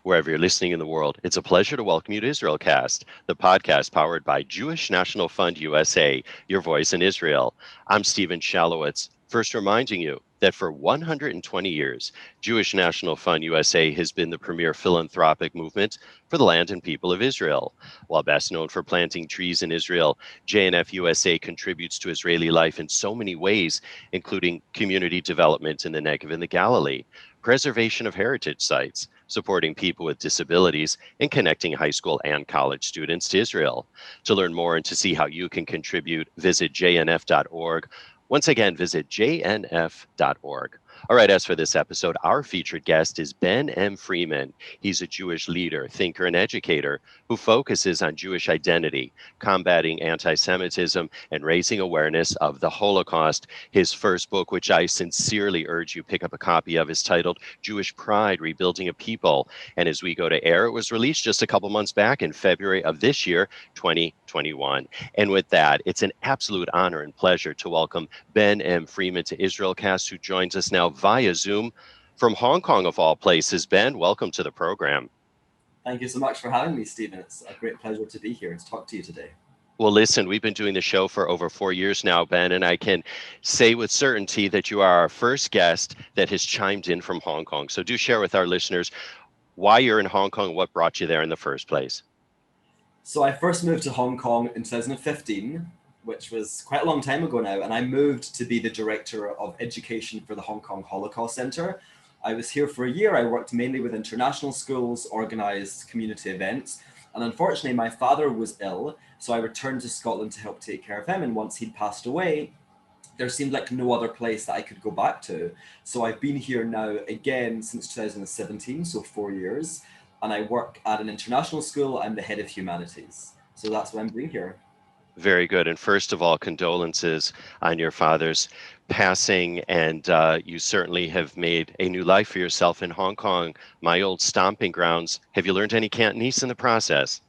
wherever you're listening in the world. It's a pleasure to welcome you to IsraelCast, the podcast powered by Jewish National Fund USA, your voice in Israel. I'm Steven Shalowitz, first reminding you that for 120 years, Jewish National Fund USA has been the premier philanthropic movement for the land and people of Israel. While best known for planting trees in Israel, JNF USA contributes to Israeli life in so many ways, including community development in the Negev and the Galilee, preservation of heritage sites, supporting people with disabilities, and connecting high school and college students to Israel. To learn more and to see how you can contribute, visit jnf.org. Once again, visit jnf.org. All right, as for this episode, our featured guest is Ben M. Freeman. He's a Jewish leader, thinker, and educator who focuses on Jewish identity, combating anti-Semitism, and raising awareness of the Holocaust. His first book, which I sincerely urge you pick up a copy of, is titled Jewish Pride, Rebuilding a People. And as we go to air, it was released just a couple months back in February of this year, 2021. And with that, it's an absolute honor and pleasure to welcome Ben M. Freeman to IsraelCast, who joins us now via Zoom from Hong Kong, of all places. Ben, welcome to the program. Thank you so much for having me, Stephen. It's a great pleasure to be here and to talk to you today. Well, listen, we've been doing the show for over 4 years now, Ben, and I can say with certainty that you are our first guest that has chimed in from Hong Kong. So do share with our listeners why you're in Hong Kong and what brought you there in the first place. So I first moved to Hong Kong in 2015, which was quite a long time ago now, and I moved to be the director of education for the Hong Kong Holocaust Centre. I was here for a year. I worked mainly with international schools, organised community events, and unfortunately my father was ill, so I returned to Scotland to help take care of him, and once he'd passed away, there seemed like no other place that I could go back to. So I've been here now again since 2017, so 4 years, and I work at an international school. I'm the head of Humanities. So that's what I'm doing here. Very good. And first of all, condolences on your father's passing. And you certainly have made a new life for yourself in Hong Kong, my old stomping grounds. Have you learned any Cantonese in the process?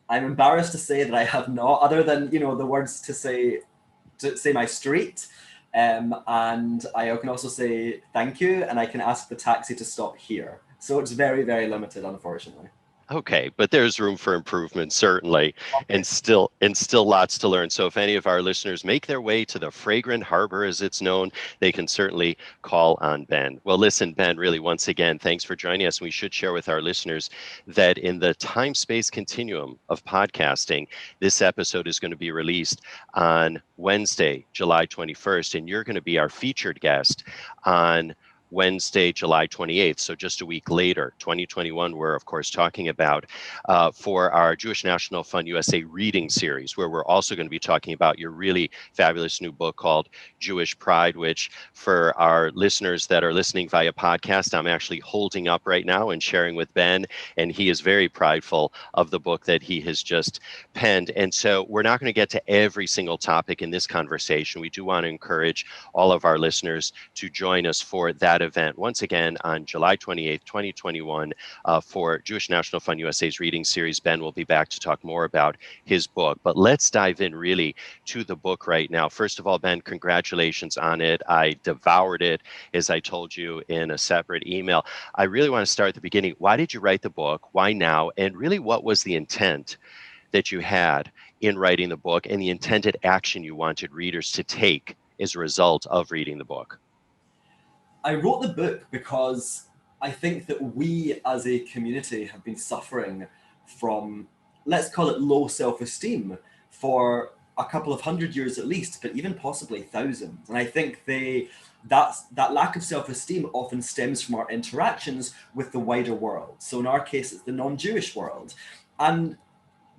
I'm embarrassed to say that I have not, other than, the words to say my street. And I can also say thank you, and I can ask the taxi to stop here. So it's very, very limited, unfortunately. Okay, but there's room for improvement, certainly, Okay. and still lots to learn. So if any of our listeners make their way to the Fragrant Harbor, as it's known, they can certainly call on Ben. Well, listen, Ben, really, once again, thanks for joining us. We should share with our listeners that in the time-space continuum of podcasting, this episode is going to be released on Wednesday, July 21st, and you're going to be our featured guest on Wednesday, July 28th, so just a week later, 2021, we're of course talking about for our Jewish National Fund USA reading series, where we're also going to be talking about your really fabulous new book called Jewish Pride, which for our listeners that are listening via podcast, I'm actually holding up right now and sharing with Ben, and he is very prideful of the book that he has just penned. And so we're not going to get to every single topic in this conversation. We do want to encourage all of our listeners to join us for that event once again on July 28th, 2021 for Jewish National Fund USA's reading series. Ben will be back to talk more about his book, but let's dive in really to the book right now. First of all, Ben, congratulations on it. I devoured it, as I told you in a separate email. I really want to start at the beginning. Why did you write the book? Why now? And really, what was the intent that you had in writing the book and the intended action you wanted readers to take as a result of reading the book? I wrote the book because I think that we as a community have been suffering from, let's call it low self-esteem, for a couple of hundred years at least, but even possibly thousands. And I think that lack of self-esteem often stems from our interactions with the wider world. So in our case, it's the non-Jewish world. And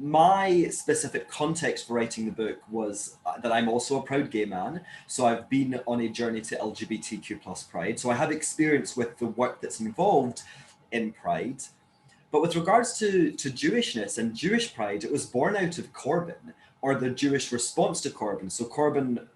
my specific context for writing the book was that I'm also a proud gay man. So I've been on a journey to LGBTQ plus pride. So I have experience with the work that's involved in pride. But with regards to Jewishness and Jewish pride, it was born out of Corbyn, or the Jewish response to Corbyn. So Corbyn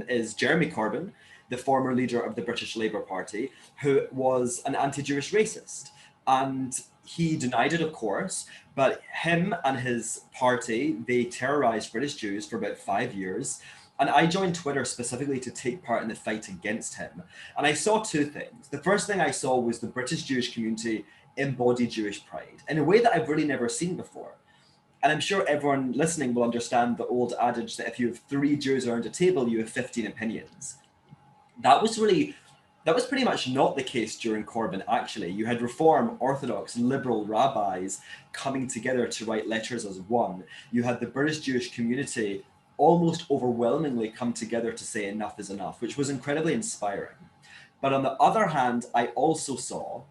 is Jeremy Corbyn, the former leader of the British Labour Party, who was an anti-Jewish racist. And he denied it, of course, but him and his party, they terrorized British Jews for about 5 years. And I joined Twitter specifically to take part in the fight against him. And I saw two things. The first thing I saw was the British Jewish community embody Jewish pride in a way that I've really never seen before. And I'm sure everyone listening will understand the old adage that if you have 3 Jews around a table, you have 15 opinions. That was pretty much not the case during Corbyn, actually. You had Reform, Orthodox, liberal rabbis coming together to write letters as one. You had the British Jewish community almost overwhelmingly come together to say enough is enough, which was incredibly inspiring. But on the other hand, I also saw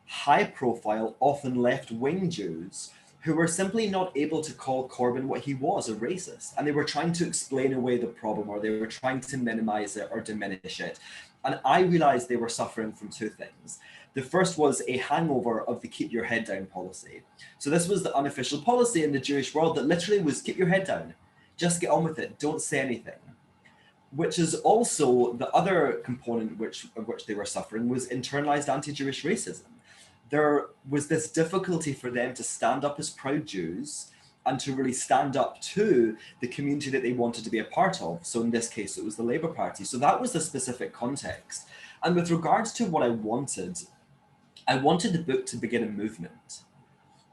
high-profile, often left-wing Jews who were simply not able to call Corbyn what he was, a racist. And they were trying to explain away the problem, or they were trying to minimize it or diminish it. And I realized they were suffering from 2 things. The first was a hangover of the keep your head down policy. So this was the unofficial policy in the Jewish world that literally was keep your head down. Just get on with it. Don't say anything. Which is also the other component of which they were suffering was internalized anti-Jewish racism. There was this difficulty for them to stand up as proud Jews and to really stand up to the community that they wanted to be a part of. So in this case, it was the Labour Party. So that was the specific context. And with regards to what I wanted the book to begin a movement.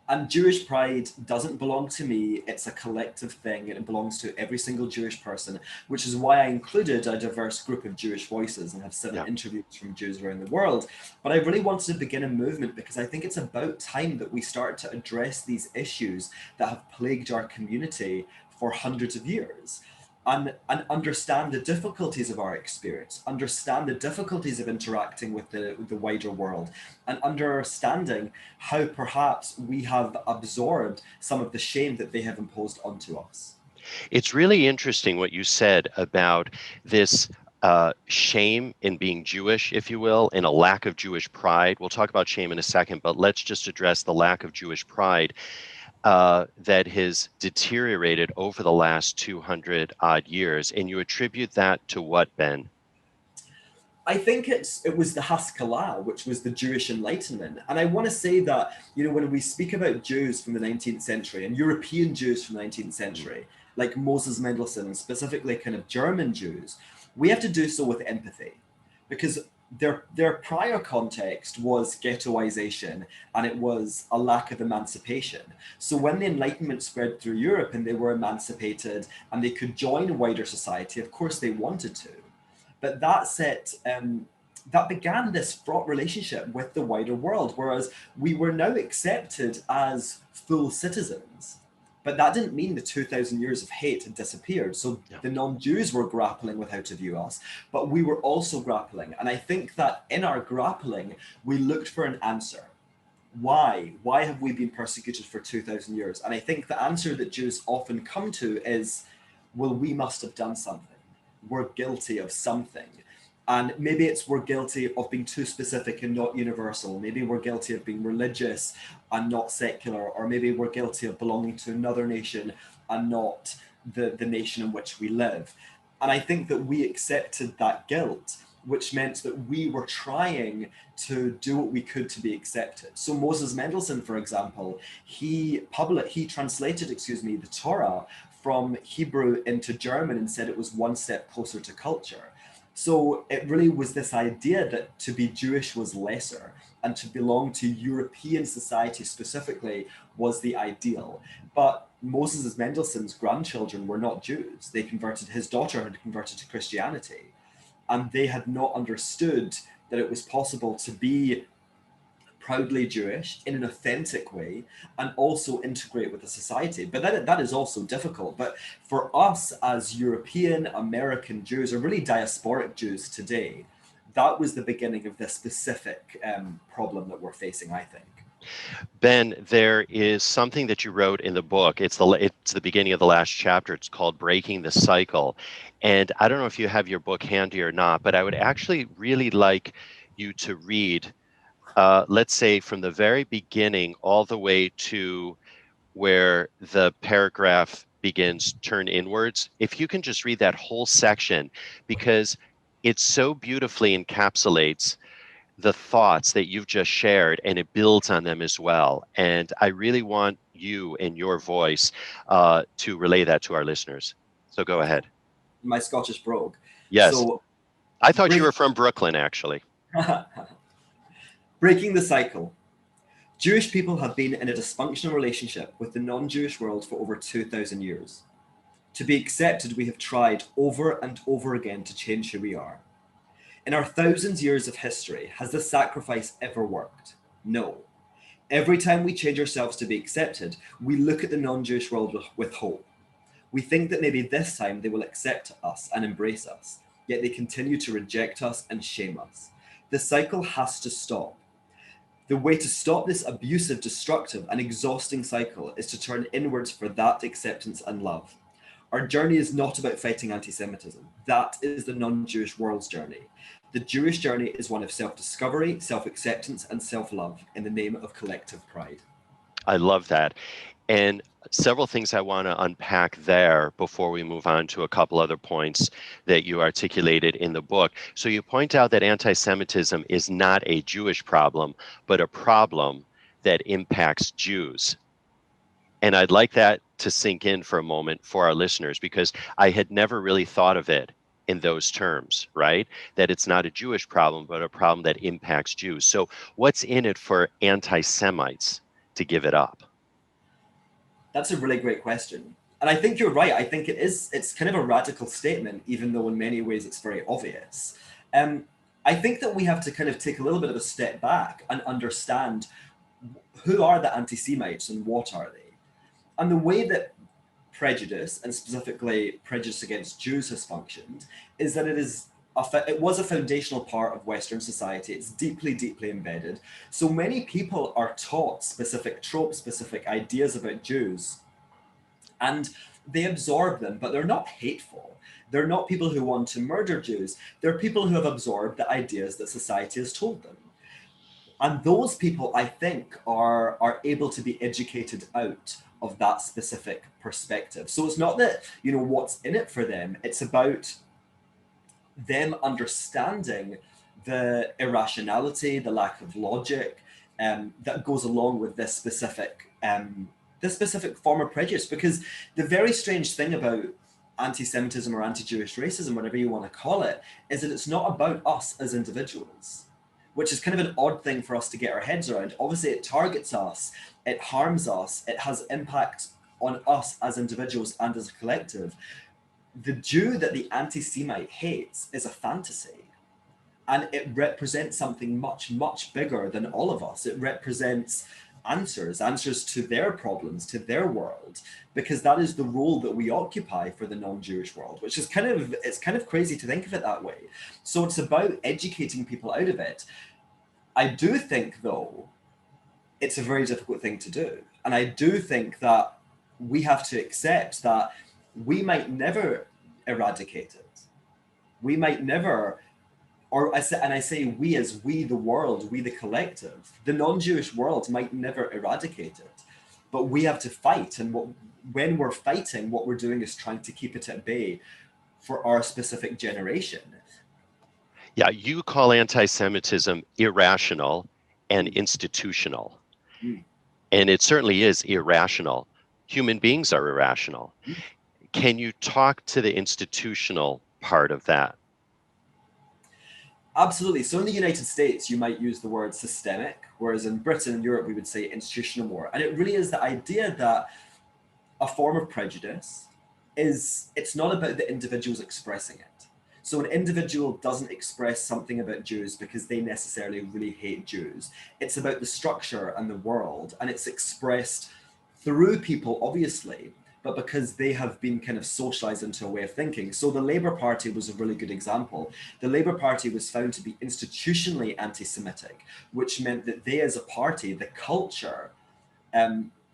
And Jewish pride doesn't belong to me. It's a collective thing. It belongs to every single Jewish person, which is why I included a diverse group of Jewish voices and have 7 interviews from Jews around the world. But I really wanted to begin a movement because I think it's about time that we start to address these issues that have plagued our community for hundreds of years. And understand the difficulties of our experience, understand the difficulties of interacting with the wider world, and understanding how perhaps we have absorbed some of the shame that they have imposed onto us. It's really interesting what you said about this shame in being Jewish, if you will, and a lack of Jewish pride. We'll talk about shame in a second, but let's just address the lack of Jewish pride that has deteriorated over the last 200 odd years. And you attribute that to what, Ben? I think it was the Haskalah, which was the Jewish Enlightenment. And I want to say that, when we speak about Jews from the 19th century and European Jews from the 19th century, like Moses Mendelssohn, specifically kind of German Jews, we have to do so with empathy, because their prior context was ghettoization and it was a lack of emancipation. So when the Enlightenment spread through Europe and they were emancipated and they could join wider society, of course they wanted to. But that began this fraught relationship with the wider world, whereas we were now accepted as full citizens. But that didn't mean the 2,000 years of hate had disappeared. So the non-Jews were grappling with how to view us, but we were also grappling. And I think that in our grappling, we looked for an answer. Why? Why have we been persecuted for 2,000 years? And I think the answer that Jews often come to is, well, we must have done something. We're guilty of something. And maybe we're guilty of being too specific and not universal. Maybe we're guilty of being religious and not secular, or maybe we're guilty of belonging to another nation and not the nation in which we live. And I think that we accepted that guilt, which meant that we were trying to do what we could to be accepted. So Moses Mendelssohn, for example, he translated, the Torah from Hebrew into German and said it was one step closer to culture. So it really was this idea that to be Jewish was lesser, and to belong to European society specifically was the ideal. But Moses Mendelssohn's grandchildren were not Jews. His daughter had converted to Christianity, and they had not understood that it was possible to be proudly Jewish in an authentic way and also integrate with the society. But that is also difficult. But for us as European American Jews, or really diasporic Jews today, that was the beginning of this specific problem that we're facing, I think. Ben, there is something that you wrote in the book. It's the beginning of the last chapter. It's called Breaking the Cycle. And I don't know if you have your book handy or not, but I would actually really like you to read, let's say, from the very beginning all the way to where the paragraph begins, turn inwards. If you can just read that whole section, because it so beautifully encapsulates the thoughts that you've just shared, and it builds on them as well. And I really want you and your voice to relay that to our listeners. So go ahead. My Scottish brogue. Yes. So, I thought you were from Brooklyn, actually. Breaking the cycle. Jewish people have been in a dysfunctional relationship with the non-Jewish world for over 2,000 years. To be accepted, we have tried over and over again to change who we are. In our thousands years of history, has this sacrifice ever worked? No. Every time we change ourselves to be accepted, we look at the non-Jewish world with hope. We think that maybe this time they will accept us and embrace us, yet they continue to reject us and shame us. The cycle has to stop. The way to stop this abusive, destructive, and exhausting cycle is to turn inwards for that acceptance and love. Our journey is not about fighting anti-Semitism. That is the non-Jewish world's journey. The Jewish journey is one of self-discovery, self-acceptance, and self-love in the name of collective pride. I love that. And several things I want to unpack there before we move on to a couple other points that you articulated in the book. So you point out that anti-Semitism is not a Jewish problem, but a problem that impacts Jews. And I'd like that to sink in for a moment for our listeners, because I had never really thought of it in those terms, right? That it's not a Jewish problem, but a problem that impacts Jews. So what's in it for anti-Semites to give it up? That's a really great question. And I think you're right. I think it's kind of a radical statement, even though in many ways it's very obvious. I think that we have to kind of take a little bit of a step back and understand who are the anti-Semites and what are they? And the way that prejudice, and specifically prejudice against Jews, has functioned is that it was a foundational part of Western society. It's deeply, deeply embedded. So many people are taught specific tropes, specific ideas about Jews, and they absorb them, but they're not hateful. They're not people who want to murder Jews. They're people who have absorbed the ideas that society has told them. And those people, I think, are able to be educated out of that specific perspective. So it's not that, what's in it for them. It's about them understanding the irrationality, the lack of logic that goes along with this specific form of prejudice. Because the very strange thing about anti-Semitism or anti-Jewish racism, whatever you want to call it, is that it's not about us as individuals, which is kind of an odd thing for us to get our heads around. Obviously, it targets us, it harms us, it has impact on us as individuals and as a collective. The Jew that the anti-Semite hates is a fantasy, and it represents something much, much bigger than all of us. It represents answers to their problems, to their world, because that is the role that we occupy for the non-Jewish world, which is kind of crazy to think of it that way. So it's about educating people out of it. I do think, though, it's a very difficult thing to do. And I do think that we have to accept that we might never eradicate it. We might never, I say we as we the world, we the collective, the non-Jewish world might never eradicate it, but we have to fight. And when we're fighting, what we're doing is trying to keep it at bay for our specific generation. Yeah, you call anti-Semitism irrational and institutional. And it certainly is irrational. Human beings are irrational. Can you talk to the institutional part of that? Absolutely. So in the United States, you might use the word systemic, whereas in Britain and Europe, we would say institutional more. And it really is the idea that a form of prejudice it's not about the individuals expressing it. So an individual doesn't express something about Jews because they necessarily really hate Jews. It's about the structure and the world, and it's expressed through people, obviously, but because they have been kind of socialized into a way of thinking. So the Labour Party was a really good example. The Labour Party was found to be institutionally anti-Semitic, which meant that they as a party, the culture,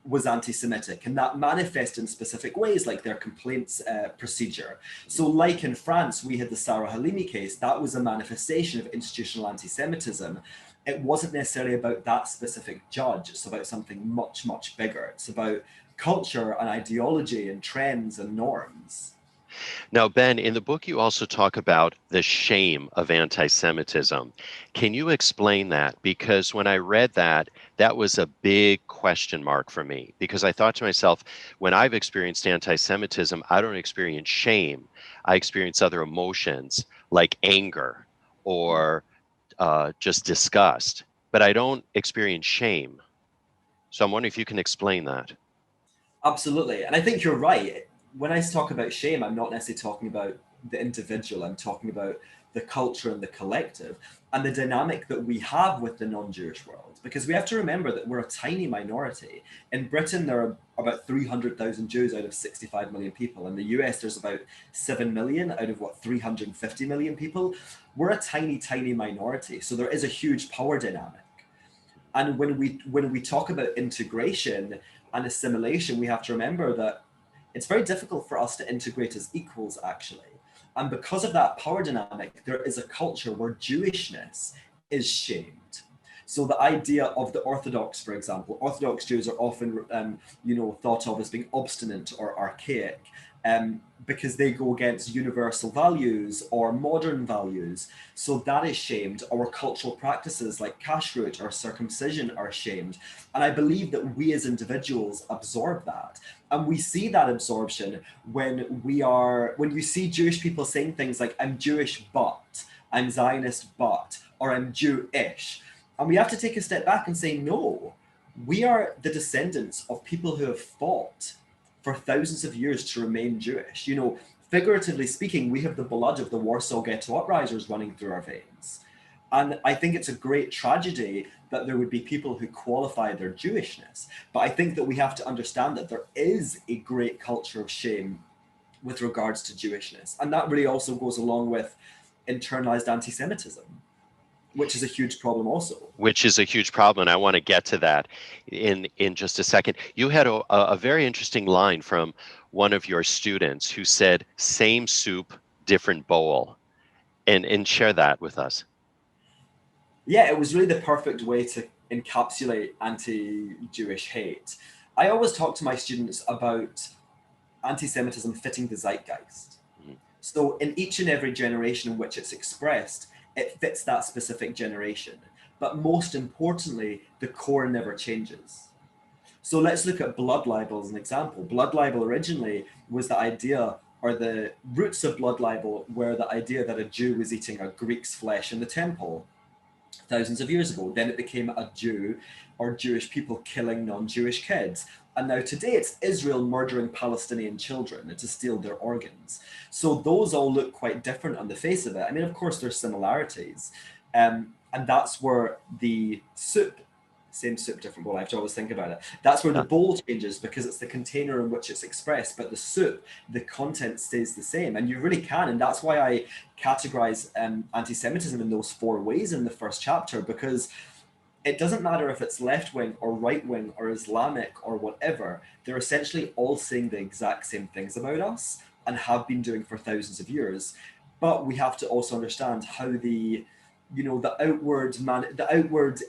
was anti-Semitic, and that manifests in specific ways, like their complaints procedure. So like in France, we had the Sarah Halimi case. That was a manifestation of institutional anti-Semitism. It wasn't necessarily about that specific judge. It's about something much, much bigger. It's about culture and ideology and trends and norms. Now, Ben, in the book, you also talk about the shame of anti-Semitism. Can you explain that? Because when I read that, that was a big question mark for me, because I thought to myself, when I've experienced anti-Semitism, I don't experience shame. I experience other emotions like anger or just disgust, but I don't experience shame. So I'm wondering if you can explain that. Absolutely. And I think you're right. When I talk about shame, I'm not necessarily talking about the individual, I'm talking about the culture and the collective and the dynamic that we have with the non-Jewish world. Because we have to remember that we're a tiny minority. In Britain, there are about 300,000 Jews out of 65 million people. In the US, there's about 7 million out of 350 million people. We're a tiny, tiny minority. So there is a huge power dynamic. And when we talk about integration and assimilation, we have to remember that it's very difficult for us to integrate as equals, actually. And because of that power dynamic, there is a culture where Jewishness is shamed. So the idea of the Orthodox, for example, Orthodox Jews are often, thought of as being obstinate or archaic, because they go against universal values or modern values. So that is shamed. Our cultural practices like kashrut or circumcision are shamed. And I believe that we as individuals absorb that. And we see that absorption when you see Jewish people saying things like, I'm Jewish, but, I'm Zionist, but, or I'm Jewish. And we have to take a step back and say, no, we are the descendants of people who have fought for thousands of years to remain Jewish. Figuratively speaking, we have the blood of the Warsaw Ghetto uprisers running through our veins. And I think it's a great tragedy that there would be people who qualify their Jewishness. But I think that we have to understand that there is a great culture of shame with regards to Jewishness. And that really also goes along with internalized anti-Semitism, which is a huge problem also. Which is a huge problem, and I want to get to that in just a second. You had a very interesting line from one of your students who said, same soup, different bowl, and share that with us. Yeah, it was really the perfect way to encapsulate anti-Jewish hate. I always talk to my students about anti-Semitism fitting the zeitgeist. Mm-hmm. So in each and every generation in which it's expressed, it fits that specific generation. But most importantly, the core never changes. So let's look at blood libel as an example. Blood libel originally was the idea, or the roots of blood libel were the idea that a Jew was eating a Greek's flesh in the temple thousands of years ago. Then it became a Jew or Jewish people killing non-Jewish kids. And now today it's Israel murdering Palestinian children to steal their organs. So those all look quite different on the face of it. I mean, of course, there's similarities. And that's where the soup, same soup, different bowl, I have to always think about it. That's where the bowl changes because it's the container in which it's expressed, but the soup, the content stays the same. And you really can. And that's why I categorize anti-Semitism in those 4 ways in the first chapter, because it doesn't matter if it's left-wing or right-wing or Islamic or whatever, they're essentially all saying the exact same things about us and have been doing for thousands of years. But we have to also understand how the outward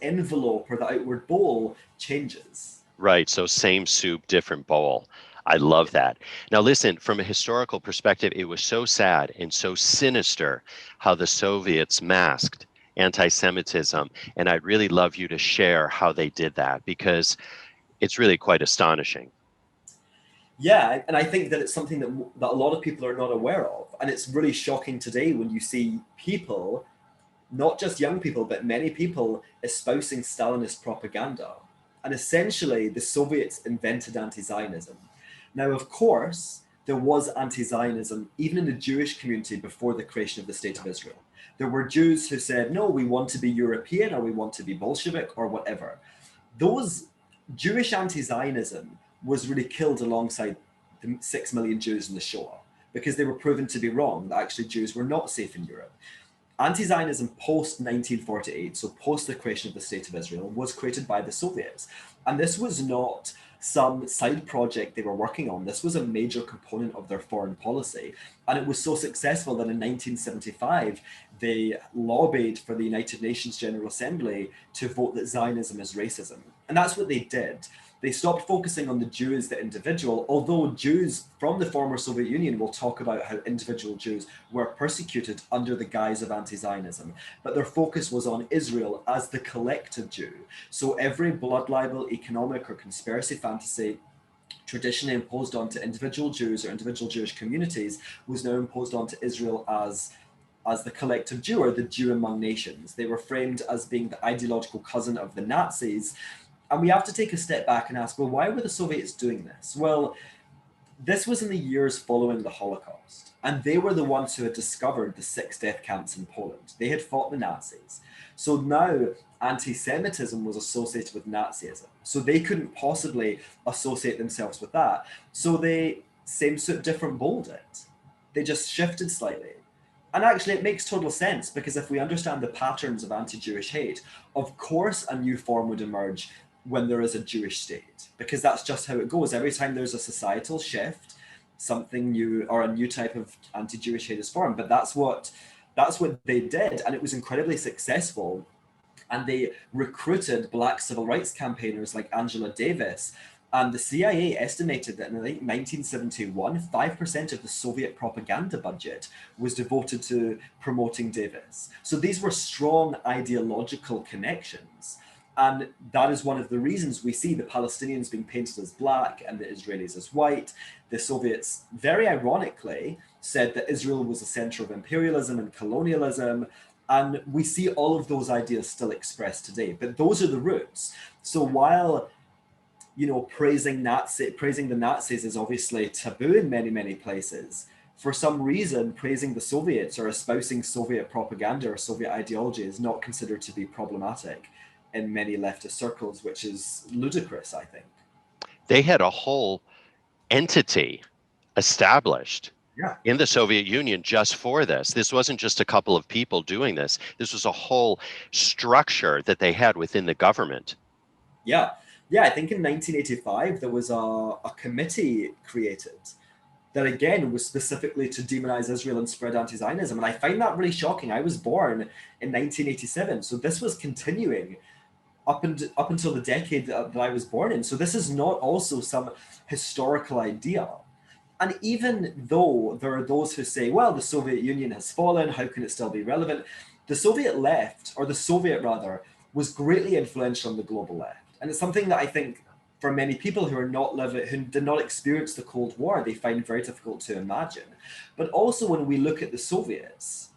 envelope or the outward bowl changes. Right. So same soup, different bowl. I love that. Now, listen, from a historical perspective, it was so sad and so sinister how the Soviets masked anti-Semitism. And I'd really love you to share how they did that, because it's really quite astonishing. Yeah, and I think that it's something that a lot of people are not aware of. And it's really shocking today when you see people, not just young people, but many people espousing Stalinist propaganda. And essentially, the Soviets invented anti-Zionism. Now, of course, there was anti-Zionism even in the Jewish community before the creation of the State of Israel. There were Jews who said, no, we want to be European, or we want to be Bolshevik, or whatever. Those Jewish anti-Zionism was really killed alongside the 6 million Jews in the Shoah, because they were proven to be wrong, that actually Jews were not safe in Europe. Anti-Zionism post-1948, so post the creation of the State of Israel, was created by the Soviets. And this was not some side project they were working on. This was a major component of their foreign policy. And it was so successful that in 1975, they lobbied for the United Nations General Assembly to vote that Zionism is racism. And that's what they did. They stopped focusing on the Jew as the individual, although Jews from the former Soviet Union will talk about how individual Jews were persecuted under the guise of anti-Zionism. But their focus was on Israel as the collective Jew. So every blood libel, economic or conspiracy fantasy traditionally imposed onto individual Jews or individual Jewish communities was now imposed onto Israel as the collective Jew, or the Jew among nations. They were framed as being the ideological cousin of the Nazis. And we have to take a step back and ask, well, why were the Soviets doing this? Well, this was in the years following the Holocaust, and they were the ones who had discovered the 6 death camps in Poland. They had fought the Nazis. So now anti-Semitism was associated with Nazism. So they couldn't possibly associate themselves with that. So they same suit, different bold it. They just shifted slightly. And actually, it makes total sense, because if we understand the patterns of anti-Jewish hate, of course a new form would emerge when there is a Jewish state, because that's just how it goes. Every time there's a societal shift, something new or a new type of anti-Jewish hate is formed. But that's what they did, and it was incredibly successful. And they recruited black civil rights campaigners like Angela Davis. And the CIA estimated that in 1971, 5% of the Soviet propaganda budget was devoted to promoting Davis. So these were strong ideological connections. And that is one of the reasons we see the Palestinians being painted as black and the Israelis as white. The Soviets, very ironically, said that Israel was a center of imperialism and colonialism. And we see all of those ideas still expressed today. But those are the roots. So while praising the Nazis is obviously taboo in many, many places, for some reason, praising the Soviets or espousing Soviet propaganda or Soviet ideology is not considered to be problematic in many leftist circles, which is ludicrous, I think. They had a whole entity established in the Soviet Union just for this. This wasn't just a couple of people doing this. This was a whole structure that they had within the government. Yeah, I think in 1985, there was a committee created that, again, was specifically to demonize Israel and spread anti-Zionism. And I find that really shocking. I was born in 1987, so this was continuing up until the decade that I was born in. So this is not also some historical idea. And even though there are those who say, well, the Soviet Union has fallen, how can it still be relevant? The Soviet left, or the Soviet rather, was greatly influential on the global left. And it's something that I think for many people who did not experience the Cold War, they find very difficult to imagine. But also when we look at the Soviets,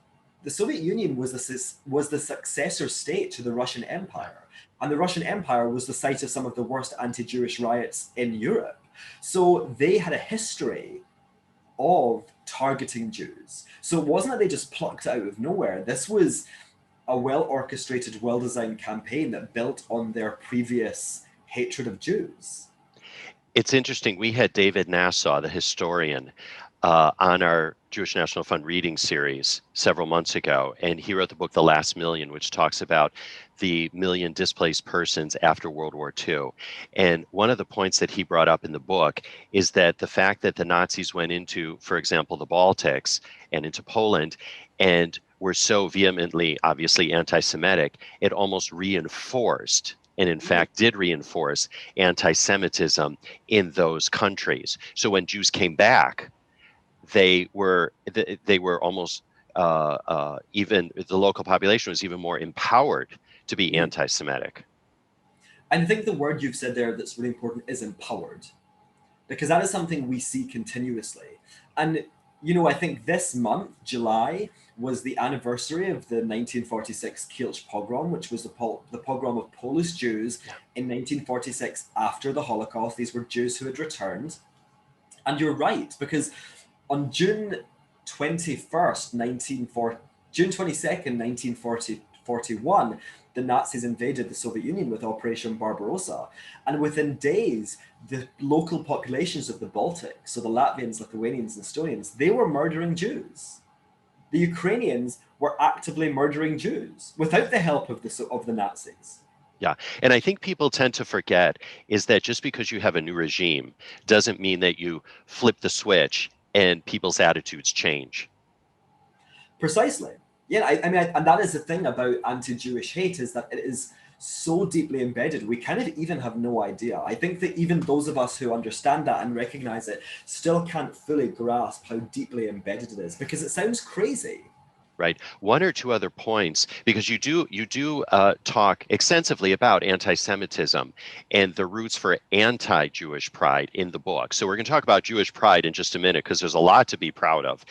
the Soviet Union was the successor state to the Russian Empire. And the Russian Empire was the site of some of the worst anti-Jewish riots in Europe. So they had a history of targeting Jews. So it wasn't that they just plucked it out of nowhere. This was a well-orchestrated, well-designed campaign that built on their previous hatred of Jews. It's interesting. We had David Nassau, the historian, on our Jewish National Fund reading series several months ago, and he wrote the book The Last Million, which talks about the million displaced persons after World War II. And one of the points that he brought up in the book is that the fact that the Nazis went into, for example, the Baltics and into Poland, and were so vehemently, obviously, anti-Semitic, it almost reinforced, and in fact did reinforce, anti-Semitism in those countries. So when Jews came back, they were almost even the local population was even more empowered to be anti-Semitic. And I think the word you've said there that's really important is empowered, because that is something we see continuously. And I think this month, July, was the anniversary of the 1946 Kielce pogrom, which was the pogrom of Polish Jews in 1946 after the Holocaust. These were Jews who had returned. And you're right, because on June 22nd, 1941, the Nazis invaded the Soviet Union with Operation Barbarossa. And within days, the local populations of the Baltic, so the Latvians, Lithuanians, and Estonians, they were murdering Jews. The Ukrainians were actively murdering Jews without the help of the Nazis. Yeah. And I think people tend to forget is that just because you have a new regime doesn't mean that you flip the switch and people's attitudes change. Precisely. Yeah, and that is the thing about anti-Jewish hate, is that it is so deeply embedded. We kind of even have no idea. I think that even those of us who understand that and recognize it still can't fully grasp how deeply embedded it is, because it sounds crazy. Right. One or two other points, because you do talk extensively about anti-Semitism and the roots for anti-Jewish pride in the book. So we're going to talk about Jewish pride in just a minute, because there's a lot to be proud of.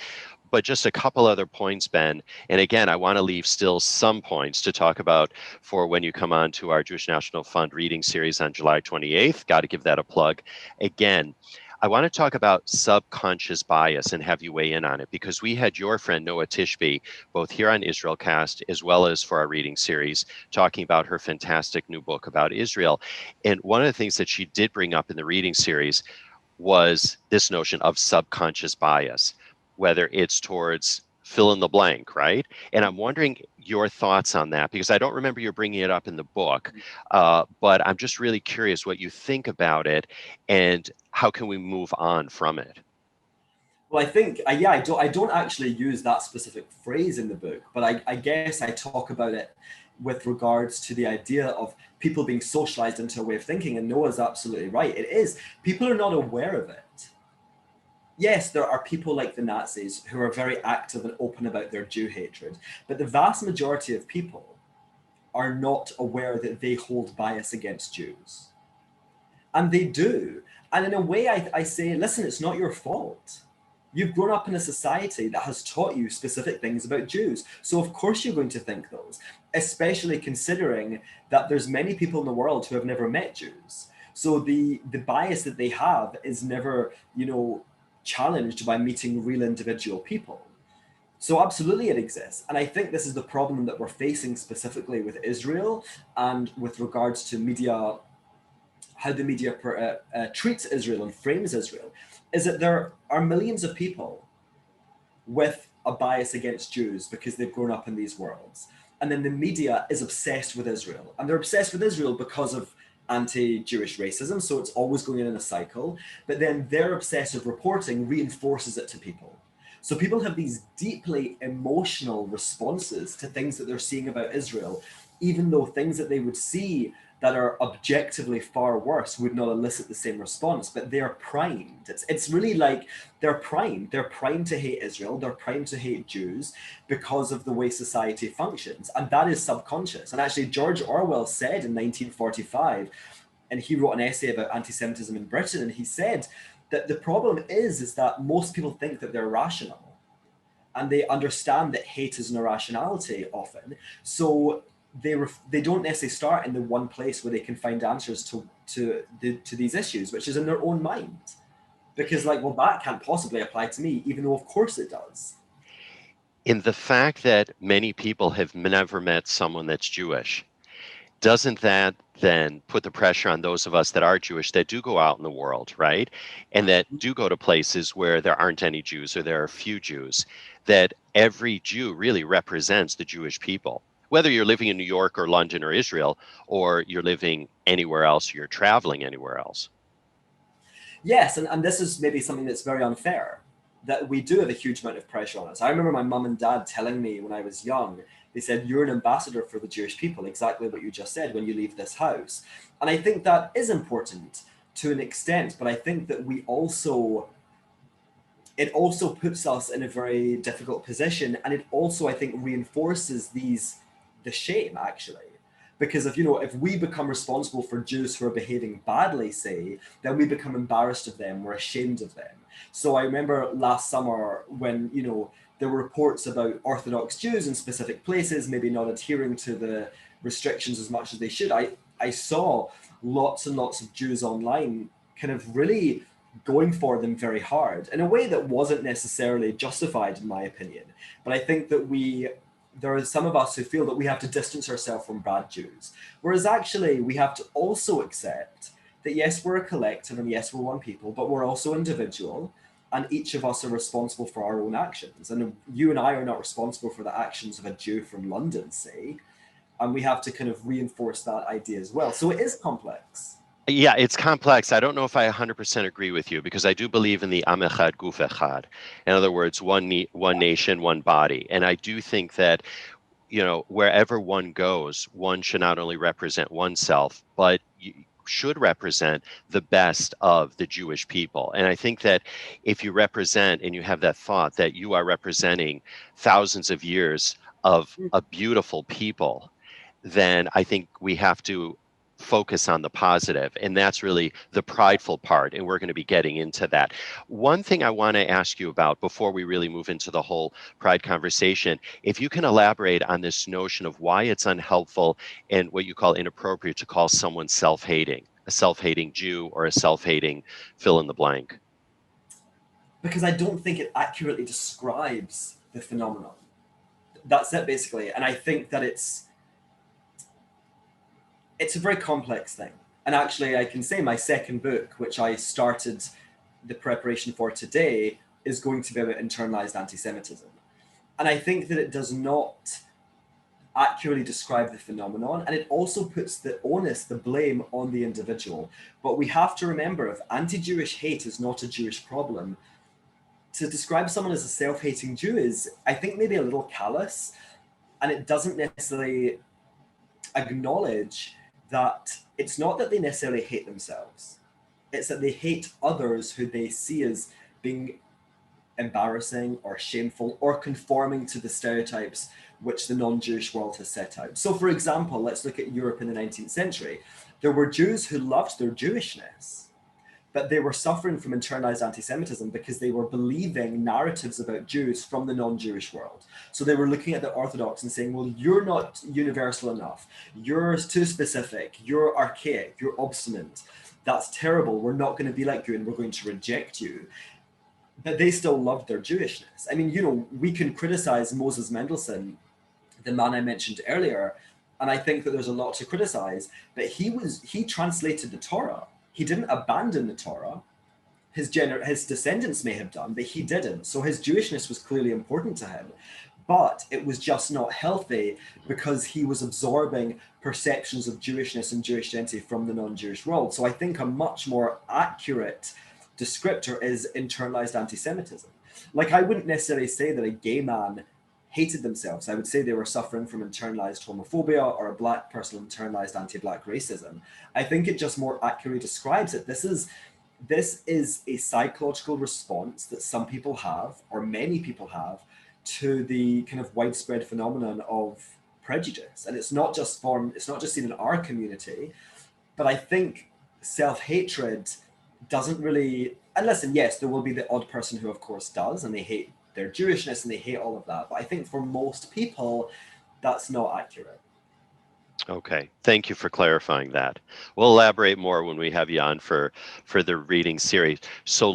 But just a couple other points, Ben. And again, I want to leave still some points to talk about for when you come on to our Jewish National Fund reading series on July 28th. Got to give that a plug. Again, I want to talk about subconscious bias and have you weigh in on it, because we had your friend Noah Tishby, both here on IsraelCast as well as for our reading series, talking about her fantastic new book about Israel. And one of the things that she did bring up in the reading series was this notion of subconscious bias, whether it's towards fill in the blank, right? And I'm wondering your thoughts on that, because I don't remember you bringing it up in the book, but I'm just really curious what you think about it and how can we move on from it? Well, I think, I don't actually use that specific phrase in the book, but I guess I talk about it with regards to the idea of people being socialized into a way of thinking. And Noah's absolutely right. It is. People are not aware of it. Yes, there are people like the Nazis who are very active and open about their Jew hatred, but the vast majority of people are not aware that they hold bias against Jews. And they do. And in a way, I say, listen, it's not your fault. You've grown up in a society that has taught you specific things about Jews. So of course you're going to think those, especially considering that there's many people in the world who have never met Jews. So the bias that they have is never, challenged by meeting real individual people. So absolutely it exists. And I think this is the problem that we're facing specifically with Israel and with regards to media, how the media treats Israel and frames Israel, is that there are millions of people with a bias against Jews because they've grown up in these worlds. And then the media is obsessed with Israel. And they're obsessed with Israel because of anti-Jewish racism, so it's always going in a cycle, but then their obsessive reporting reinforces it to people. So people have these deeply emotional responses to things that they're seeing about Israel, even though things that they would see that are objectively far worse would not elicit the same response, but they're primed. It's really like they're primed. They're primed to hate Israel. They're primed to hate Jews because of the way society functions. And that is subconscious. And actually, George Orwell said in 1945, and he wrote an essay about anti-Semitism in Britain, and he said that the problem is that most people think that they're rational. And they understand that hate is an irrationality often. So they don't necessarily start in the one place where they can find answers to these issues, which is in their own mind, because that can't possibly apply to me, even though of course it does. In the fact that many people have never met someone that's Jewish, doesn't that then put the pressure on those of us that are Jewish that do go out in the world, right? And that do go to places where there aren't any Jews or there are few Jews, that every Jew really represents the Jewish people. Whether you're living in New York or London or Israel, or you're living anywhere else, or you're traveling anywhere else. Yes, and this is maybe something that's very unfair, that we do have a huge amount of pressure on us. I remember my mum and dad telling me when I was young, they said, you're an ambassador for the Jewish people, exactly what you just said, when you leave this house. And I think that is important to an extent, but I think that it also puts us in a very difficult position. And it also, I think, reinforces the shame, actually. Because if we become responsible for Jews who are behaving badly, say, then we become embarrassed of them, we're ashamed of them. So I remember last summer when, there were reports about Orthodox Jews in specific places, maybe not adhering to the restrictions as much as they should. I saw lots and lots of Jews online kind of really going for them very hard in a way that wasn't necessarily justified, in my opinion. But I think that there are some of us who feel that we have to distance ourselves from bad Jews. Whereas actually we have to also accept that yes, we're a collective and yes, we're one people, but we're also individual and each of us are responsible for our own actions. And you and I are not responsible for the actions of a Jew from London, say, and we have to kind of reinforce that idea as well. So it is complex. Yeah, it's complex. I don't know if I 100% agree with you, because I do believe in the Am Echad Guf Echad. In other words, one nation, one body. And I do think that, wherever one goes, one should not only represent oneself, but should represent the best of the Jewish people. And I think that if you represent and you have that thought that you are representing thousands of years of a beautiful people, then I think we have to focus on the positive, and that's really the prideful part, and we're going to be getting into that. One thing I want to ask you about before we really move into the whole pride conversation, if you can elaborate on this notion of why it's unhelpful and what you call inappropriate to call someone self-hating, a self-hating Jew or a self-hating fill in the blank. Because I don't think it accurately describes the phenomenon. That's it, basically. And I think that it's a very complex thing. And actually, I can say my second book, which I started the preparation for today, is going to be about internalized anti-Semitism. And I think that it does not accurately describe the phenomenon, and it also puts the onus, the blame, on the individual. But we have to remember, if anti-Jewish hate is not a Jewish problem, to describe someone as a self-hating Jew is, I think, maybe a little callous, and it doesn't necessarily acknowledge that it's not that they necessarily hate themselves. It's that they hate others who they see as being embarrassing or shameful or conforming to the stereotypes which the non-Jewish world has set out. So, for example, let's look at Europe in the 19th century. There were Jews who loved their Jewishness, but they were suffering from internalized anti-Semitism because they were believing narratives about Jews from the non-Jewish world. So they were looking at the Orthodox and saying, well, you're not universal enough. You're too specific. You're archaic. You're obstinate. That's terrible. We're not going to be like you, and we're going to reject you. But they still loved their Jewishness. I mean, you know, we can criticize Moses Mendelssohn, the man I mentioned earlier, and I think that there's a lot to criticize, but he translated the Torah. He didn't abandon the Torah. His descendants may have done, but he didn't. So his Jewishness was clearly important to him. But it was just not healthy because he was absorbing perceptions of Jewishness and Jewish identity from the non-Jewish world. So I think a much more accurate descriptor is internalized anti-Semitism. Like, I wouldn't necessarily say that a gay man hated themselves. I would say they were suffering from internalized homophobia, or a black person internalized anti-black racism. I think it just more accurately describes it. This is a psychological response that some people have, or many people have, to the kind of widespread phenomenon of prejudice. And it's not just seen in our community, but I think self-hatred doesn't really, and listen, yes, there will be the odd person who of course does, and they hate their Jewishness and they hate all of that. But I think for most people, that's not accurate. Okay, thank you for clarifying that. We'll elaborate more when we have you on for the reading series. So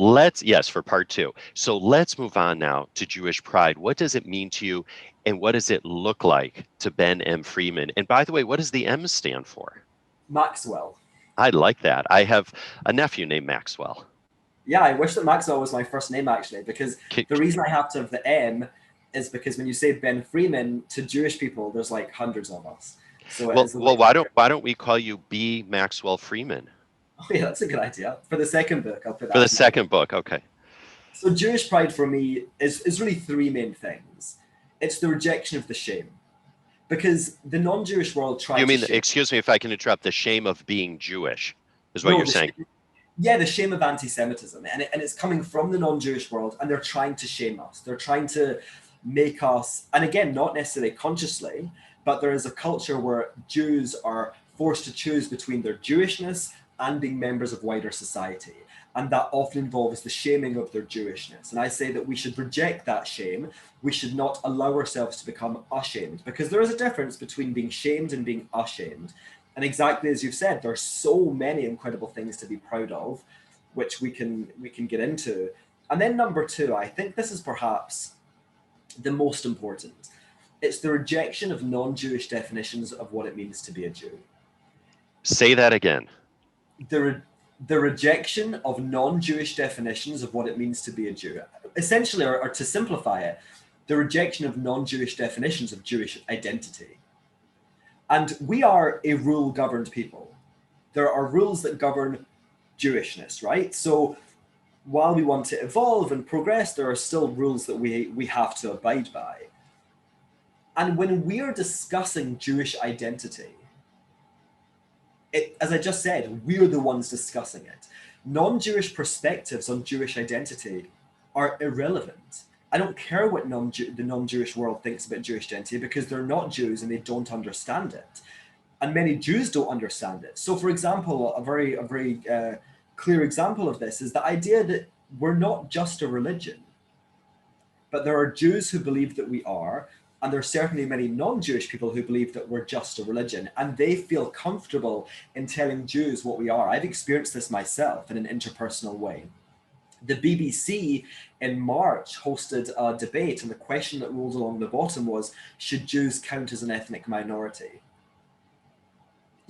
for part 2. So let's move on now to Jewish pride. What does it mean to you, and what does it look like to Ben M. Freeman? And by the way, what does the M stand for? Maxwell. I like that. I have a nephew named Maxwell. Yeah, I wish that Maxwell was my first name, actually, because the reason I have to have the M is because when you say Ben Freeman to Jewish people, there's like hundreds of us. So why don't we call you B. Maxwell Freeman? Oh yeah, that's a good idea. For the second book, I'll put that. For the second book, okay. So Jewish pride for me is really three main things. It's the rejection of the shame. Because the non-Jewish world tries to... excuse me if I can interrupt, the shame of being Jewish is what you're saying? Yeah, the shame of anti-Semitism. And it's coming from the non-Jewish world, and they're trying to shame us. They're trying to make us, and again, not necessarily consciously, but there is a culture where Jews are forced to choose between their Jewishness and being members of wider society. And that often involves the shaming of their Jewishness. And I say that we should reject that shame. We should not allow ourselves to become ashamed, because there is a difference between being shamed and being ashamed. And exactly as you've said, there are so many incredible things to be proud of, which we can get into. And then number 2, I think this is perhaps the most important. It's the rejection of non-Jewish definitions of what it means to be a Jew. Say that again. The rejection of non-Jewish definitions of what it means to be a Jew. Essentially, or to simplify it, the rejection of non-Jewish definitions of Jewish identity. And we are a rule-governed people. There are rules that govern Jewishness, right? So while we want to evolve and progress, there are still rules that we have to abide by. And when we are discussing Jewish identity, as I just said, we're the ones discussing it. Non-Jewish perspectives on Jewish identity are irrelevant. I don't care what the non-Jewish world thinks about Jewish identity, because they're not Jews and they don't understand it. and many Jews don't understand it. So, for example, a very clear example of this is the idea that we're not just a religion, but there are Jews who believe that we are, and there are certainly many non-Jewish people who believe that we're just a religion, and they feel comfortable in telling Jews what we are. I've experienced this myself in an interpersonal way. The BBC in March hosted a debate, and the question that rolled along the bottom was, should Jews count as an ethnic minority?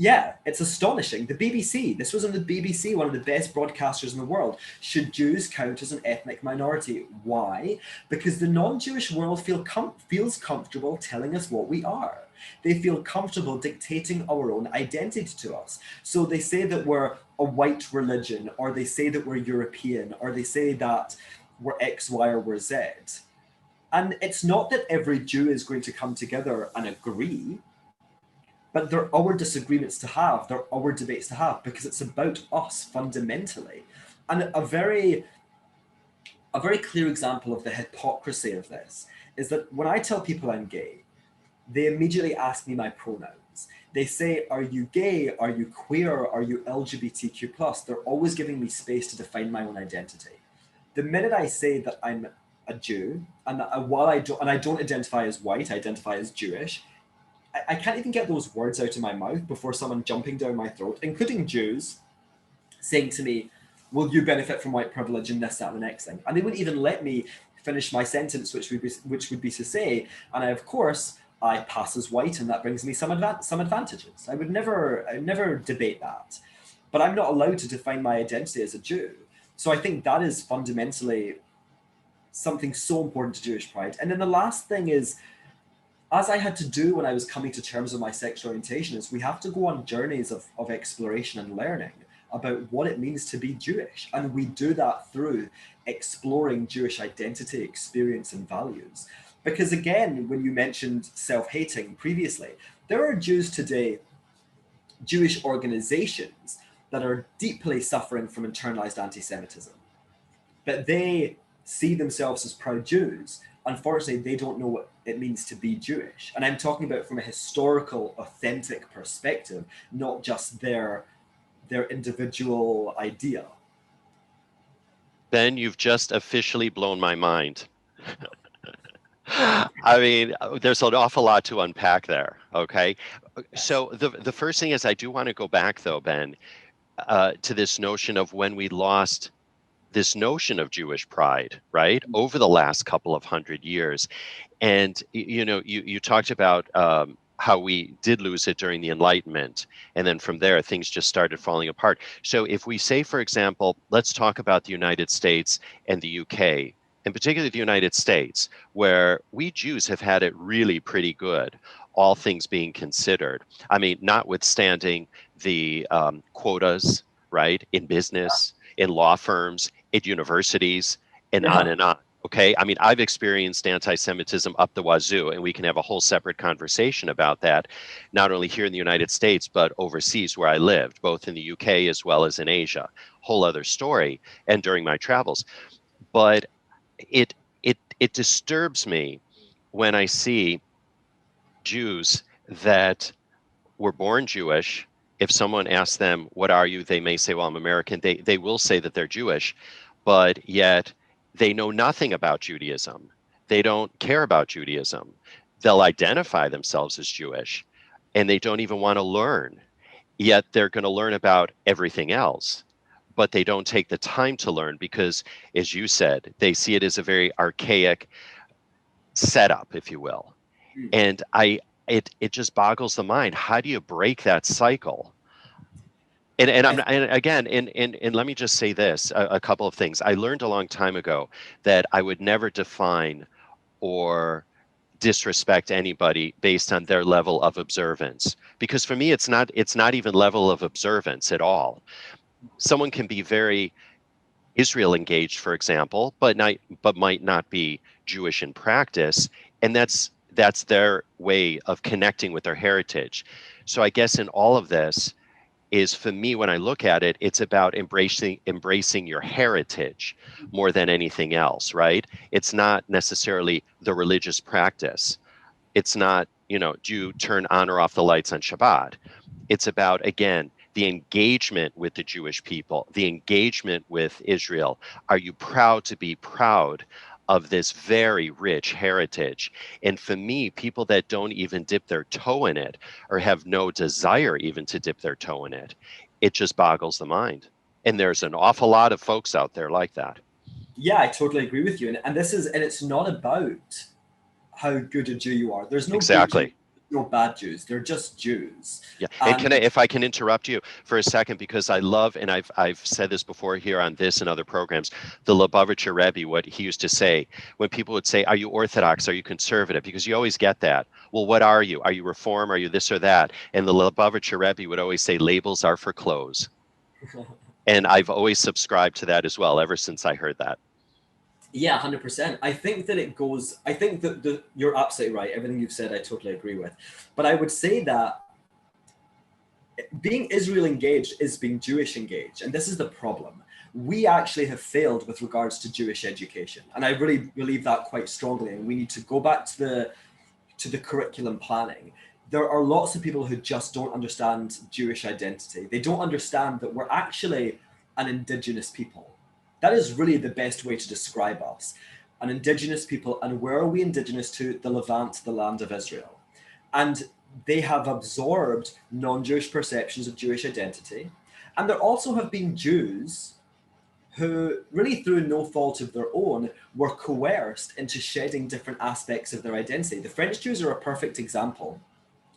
Yeah, it's astonishing. The BBC, this was on the BBC, one of the best broadcasters in the world. Should Jews count as an ethnic minority? Why? Because the non-Jewish world feels comfortable telling us what we are. They feel comfortable dictating our own identity to us. So they say that we're a white religion, or they say that we're European, or they say that we're X, Y, or we're Z. And it's not that every Jew is going to come together and agree, but they're our disagreements to have, they're our debates to have, because it's about us fundamentally. And a very clear example of the hypocrisy of this is that when I tell people I'm gay, they immediately ask me my pronouns. They say, are you gay? Are you queer? Are you LGBTQ+? They're always giving me space to define my own identity. The minute I say that I'm a Jew, and while I don't identify as white, I identify as Jewish, I can't even get those words out of my mouth before someone jumping down my throat, including Jews, saying to me, will you benefit from white privilege and this, that, and the next thing? And they wouldn't even let me finish my sentence, which would be to say, and I pass as white, and that brings me some advantages. I would never debate that. But I'm not allowed to define my identity as a Jew. So I think that is fundamentally something so important to Jewish pride. And then the last thing is, as I had to do when I was coming to terms with my sexual orientation, is we have to go on journeys of exploration and learning about what it means to be Jewish. And we do that through exploring Jewish identity, experience, and values. Because again, when you mentioned self-hating previously, there are Jews today, Jewish organizations, that are deeply suffering from internalized anti-Semitism. But they see themselves as proud Jews. Unfortunately, they don't know what it means to be Jewish. And I'm talking about from a historical, authentic perspective, not just their individual idea. Ben, you've just officially blown my mind. I mean, there's an awful lot to unpack there, okay? Yes. So the first thing is, I do want to go back, though, Ben, to this notion of when we lost this notion of Jewish pride, right, over the last couple of 100 years. And, you talked about how we did lose it during the Enlightenment. And then from there, things just started falling apart. So if we say, for example, let's talk about the United States and the UK, and particularly the United States, where we Jews have had it really pretty good, all things being considered. I mean, notwithstanding the quotas, right, in business, in law firms, at universities, and on and on. Okay, I mean, I've experienced anti-Semitism up the wazoo, and we can have a whole separate conversation about that, not only here in the United States, but overseas where I lived, both in the UK as well as in Asia. Whole other story, and during my travels. But it disturbs me when I see Jews that were born Jewish. If someone asks them, what are you? They may say, well, I'm American. They will say that they're Jewish, but yet they know nothing about Judaism. They don't care about Judaism. They'll identify themselves as Jewish, and they don't even want to learn. Yet they're going to learn about everything else, but they don't take the time to learn because, as you said, they see it as a very archaic setup, if you will. And it just boggles the mind. How do you break that cycle? And let me just say this, a couple of things. I learned a long time ago that I would never define or disrespect anybody based on their level of observance, because for me it's not even level of observance at all. Someone can be very Israel engaged, for example, but might not be Jewish in practice, and that's their way of connecting with their heritage. So I guess in all of this is, for me, when I look at it, it's about embracing your heritage more than anything else, right? It's not necessarily the religious practice. It's not do you turn on or off the lights on Shabbat? It's about, again, the engagement with the Jewish people, the engagement with Israel. Are you proud to be proud of this very rich heritage? And for me, people that don't even dip their toe in it or have no desire even to dip their toe in it, it just boggles the mind. And there's an awful lot of folks out there like that. Yeah, I totally agree with you. And it's not about how good a Jew you are. There's no good Jews, Exactly. no bad Jews. They're just Jews. Yeah, and And if I can interrupt you for a second, because I love, and I've said this before here on this and other programs, the Lubavitcher Rebbe, what he used to say when people would say, "Are you Orthodox? Are you conservative?" Because you always get that. Well, what are you? Are you Reform? Are you this or that? And the Lubavitcher Rebbe would always say, "Labels are for clothes." And I've always subscribed to that as well, ever since I heard that. yeah, 100%. I think that it goes, I think that you're absolutely right. Everything you've said, I totally agree with. But I would say that being Israel engaged is being Jewish engaged. And this is the problem. We actually have failed with regards to Jewish education. And I really believe that quite strongly. And we need to go back to the curriculum planning. There are lots of people who just don't understand Jewish identity. They don't understand that we're actually an indigenous people. That is really the best way to describe us. An indigenous people. And where are we indigenous to? The Levant, the land of Israel. And they have absorbed non-Jewish perceptions of Jewish identity. And there also have been Jews who, really through no fault of their own, were coerced into shedding different aspects of their identity. The French Jews are a perfect example.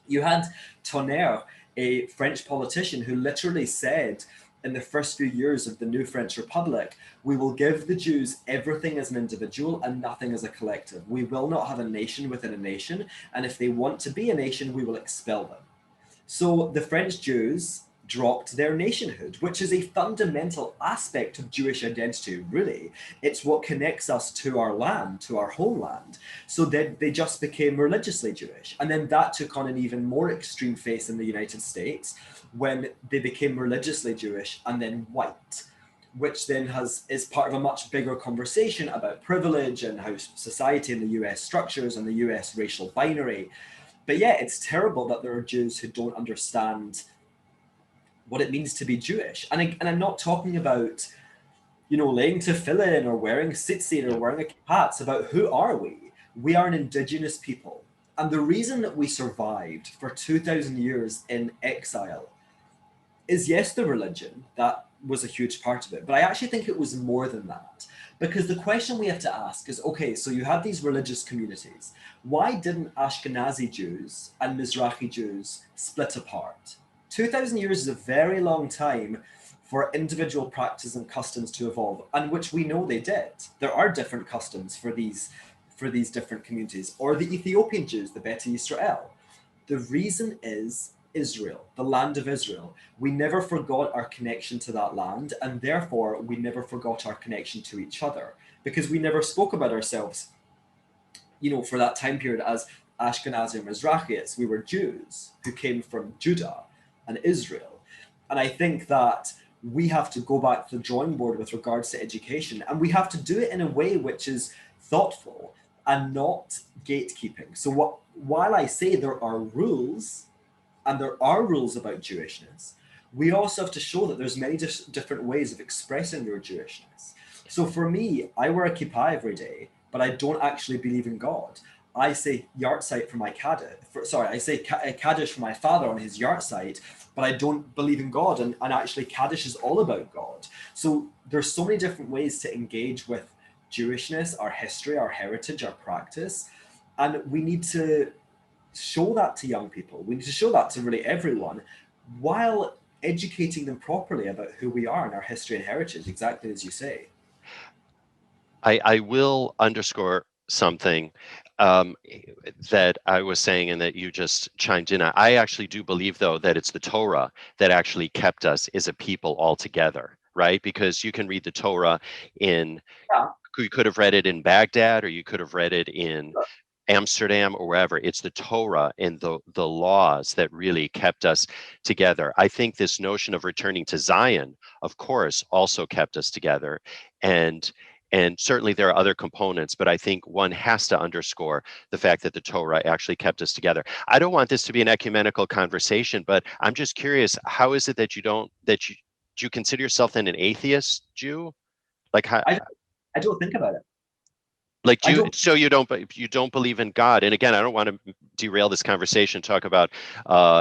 You had Tonnerre, a French politician, who literally said in the first few years of the new French Republic, we will give the Jews everything as an individual and nothing as a collective. We will not have a nation within a nation, and if they want to be a nation, we will expel them. So the French Jews dropped their nationhood, which is a fundamental aspect of Jewish identity, really. It's what connects us to our land, to our homeland. So then they just became religiously Jewish. And then that took on an even more extreme face in the United States when they became religiously Jewish and then white, which then is part of a much bigger conversation about privilege and how society in the US structures and the US racial binary. But yeah, it's terrible that there are Jews who don't understand what it means to be Jewish. And I'm not talking about, laying tefillin or wearing tzitzit or wearing a kippah. It's about who are we? We are an indigenous people. And the reason that we survived for 2,000 years in exile is, yes, the religion. That was a huge part of it. But I actually think it was more than that. Because the question we have to ask is, okay, so you had these religious communities. Why didn't Ashkenazi Jews and Mizrahi Jews split apart? 2,000 years is a very long time for individual practices and customs to evolve, and which we know they did. There are different customs for these different communities, or the Ethiopian Jews, the Beta Israel. The reason is Israel, the land of Israel. We never forgot our connection to that land, and therefore we never forgot our connection to each other, because we never spoke about ourselves, for that time period as Ashkenazi and Mizrahites. We were Jews who came from Judah and Israel. And I think that we have to go back to the drawing board with regards to education, and we have to do it in a way which is thoughtful and not gatekeeping. So while I say there are rules, and there are rules about Jewishness, we also have to show that there's many different ways of expressing your Jewishness. So for me, I wear a kippah every day, but I don't actually believe in God. I say yahrzeit for my Kaddish. I say Kaddish for my father on his yahrzeit, but I don't believe in God. And actually, Kaddish is all about God. So there's so many different ways to engage with Jewishness, our history, our heritage, our practice. And we need to show that to young people. We need to show that to really everyone, while educating them properly about who we are and our history and heritage, exactly as you say. I will underscore something that I was saying and that you just chimed in on. I actually do believe, though, that it's the Torah that actually kept us as a people all together, right? Because you can read the Torah Yeah. you could have read it in Baghdad, or you could have read it in Amsterdam or wherever. It's the Torah and the laws that really kept us together. I think this notion of returning to Zion, of course, also kept us together. And And certainly there are other components, but I think one has to underscore the fact that the Torah actually kept us together. I don't want this to be an ecumenical conversation, but I'm just curious, how is it that do you consider yourself then an atheist Jew? Like how, I I don't think about it. like I don't. so you don't believe in God? And again, I don't want to derail this conversation, talk about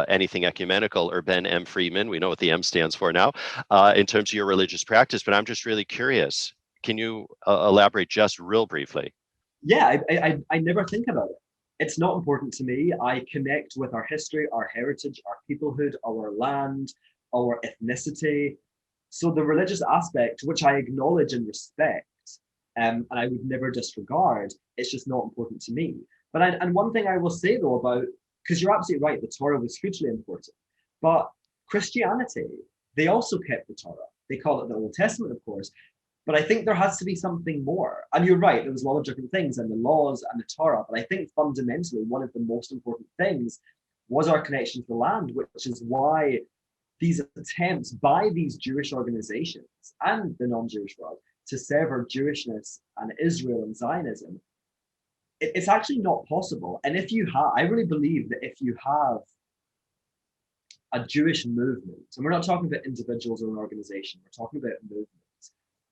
anything ecumenical or Ben M. Freeman. We know what the M stands for now, in terms of your religious practice, but I'm just really curious. Can you elaborate just real briefly? Yeah, I never think about it. It's not important to me. I connect with our history, our heritage, our peoplehood, our land, our ethnicity. So the religious aspect, which I acknowledge and respect, and I would never disregard, it's just not important to me. And one thing I will say though about, because you're absolutely right, the Torah was hugely important, but Christianity, they also kept the Torah. They call it the Old Testament, of course, but I think there has to be something more. And you're right, there was a lot of different things and the laws and the Torah. But I think fundamentally, one of the most important things was our connection to the land, which is why these attempts by these Jewish organizations and the non-Jewish world to sever Jewishness and Israel and Zionism, it's actually not possible. And if you have, I really believe that if you have a Jewish movement, and we're not talking about individuals or an organization, we're talking about movements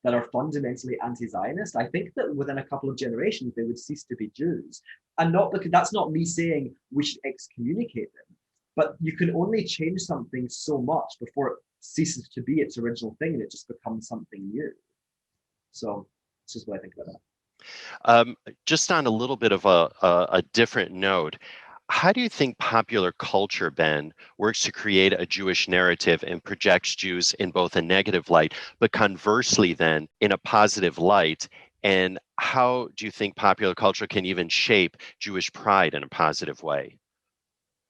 that are fundamentally anti-Zionist, I think that within a couple of generations they would cease to be Jews. And not because that's not me saying we should excommunicate them, but you can only change something so much before it ceases to be its original thing and it just becomes something new. So this is what I think about that. Just on a little bit of a different note, how do you think popular culture, Ben, works to create a Jewish narrative and projects Jews in both a negative light, but conversely then in a positive light? And how do you think popular culture can even shape Jewish pride in a positive way?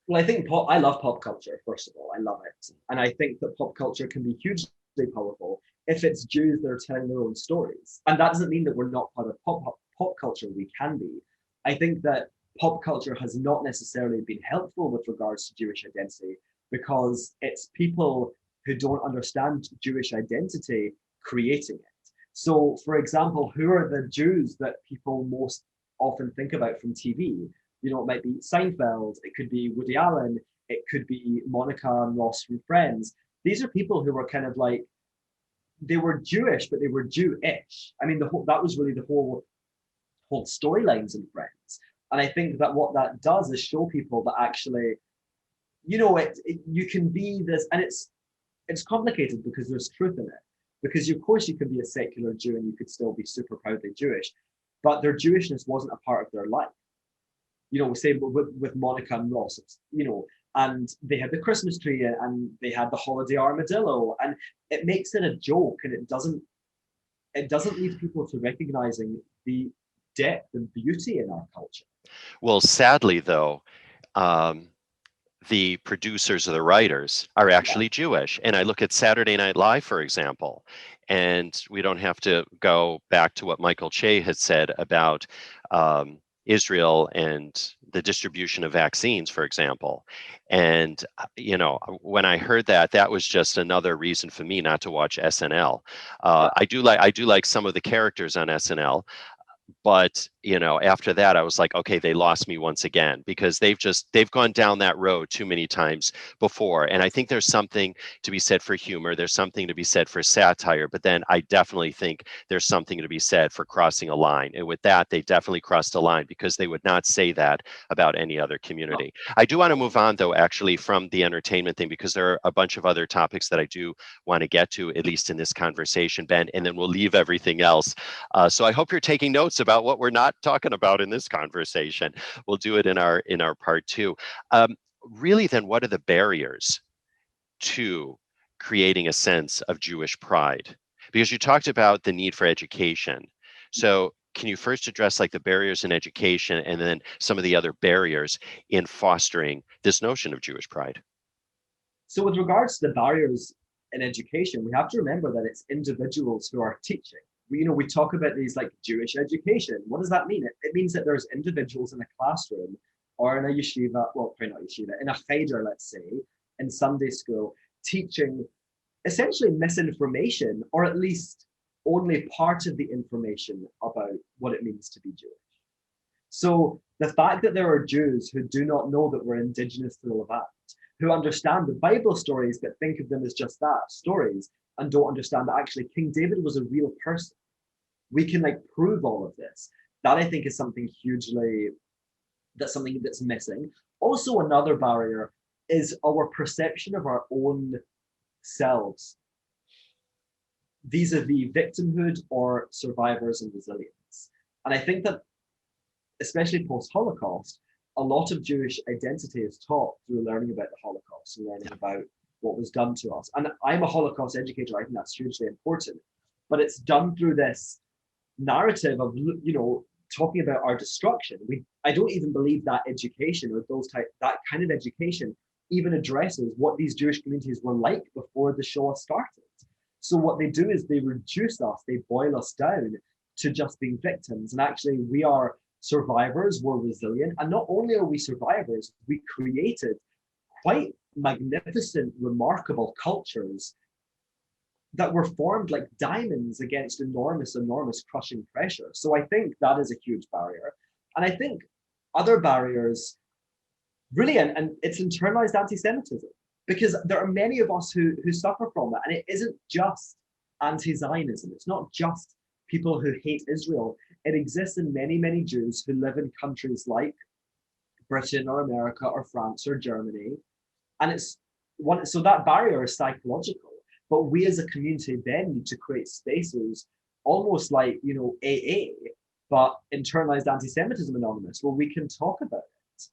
Well, I think I love pop culture, first of all. I love it. And I think that pop culture can be hugely powerful if it's Jews that are telling their own stories. And that doesn't mean that we're not part of pop culture. We can be. I think that pop culture has not necessarily been helpful with regards to Jewish identity because it's people who don't understand Jewish identity creating it. So, for example, who are the Jews that people most often think about from TV? You know, it might be Seinfeld, it could be Woody Allen, it could be Monica and Ross from Friends. These are people who were kind of like, they were Jewish, but they were Jewish. I mean, that was really the whole storylines in Friends. And I think that what that does is show people that actually, you know, you can be this, and it's complicated because there's truth in it. Because of course you can be a secular Jew and you could still be super proudly Jewish, but their Jewishness wasn't a part of their life. You know, say with Monica and Ross, you know, and they had the Christmas tree and they had the holiday armadillo, and it makes it a joke, and it doesn't lead people to recognizing the depth and beauty in our culture. Well, sadly, though, um, the producers or the writers are Yeah. actually Jewish. And I look at Saturday Night Live, for example, and we don't have to go back to what Michael Che had said about Israel and the distribution of vaccines, for example. And, you know, when I heard that, that was just another reason for me not to watch SNL. I do like some of the characters on SNL, but you know, after that I was like, okay, they lost me once again, because they've gone down that road too many times before. And I think there's something to be said for humor, there's something to be said for satire, but then I definitely think there's something to be said for crossing a line. And with that, they definitely crossed a line, because they would not say that about any other community. I do want to move on though, actually, from the entertainment thing, because there are a bunch of other topics that I do want to get to, at least in this conversation, Ben, and then we'll leave everything else. So I hope you're taking notes about what we're not talking about in this conversation. We'll do it in our part two. Really, then, what are the barriers to creating a sense of Jewish pride? Because you talked about the need for education. So can you first address like the barriers in education, and then some of the other barriers in fostering this notion of Jewish pride? So with regards to the barriers in education, we have to remember that it's individuals who are teaching. We talk about these like Jewish education. What does that mean? It means that there's individuals in a classroom or in a yeshiva, well, probably not yeshiva, in a cheder, let's say, in Sunday school, teaching essentially misinformation, or at least only part of the information about what it means to be Jewish. So the fact that there are Jews who do not know that we're indigenous to the Levant, who understand the Bible stories but think of them as just that, stories, and don't understand that actually King David was a real person. We can like prove all of this. That I think is something that's missing. Also, another barrier is our perception of our own selves vis-a-vis victimhood or survivors and resilience. And I think that, especially post-Holocaust, a lot of Jewish identity is taught through learning about the Holocaust and learning about what was done to us. And I'm a Holocaust educator. I think that's hugely important. But it's done through this narrative of, talking about our destruction. I don't even believe that education or that kind of education even addresses what these Jewish communities were like before the Shoah started. So what they do is they reduce us, they boil us down to just being victims. And actually we are survivors, we're resilient. And not only are we survivors, we created quite magnificent, remarkable cultures that were formed like diamonds against enormous crushing pressure. So I think that is a huge barrier. And I think other barriers really, and it's internalized anti-Semitism, because there are many of us who suffer from that. And it isn't just anti-Zionism. It's not just people who hate Israel. It exists in many, many Jews who live in countries like Britain or America or France or Germany. And so that barrier is psychological. But we as a community then need to create spaces almost like, AA, but internalized anti-Semitism Anonymous, where we can talk about it.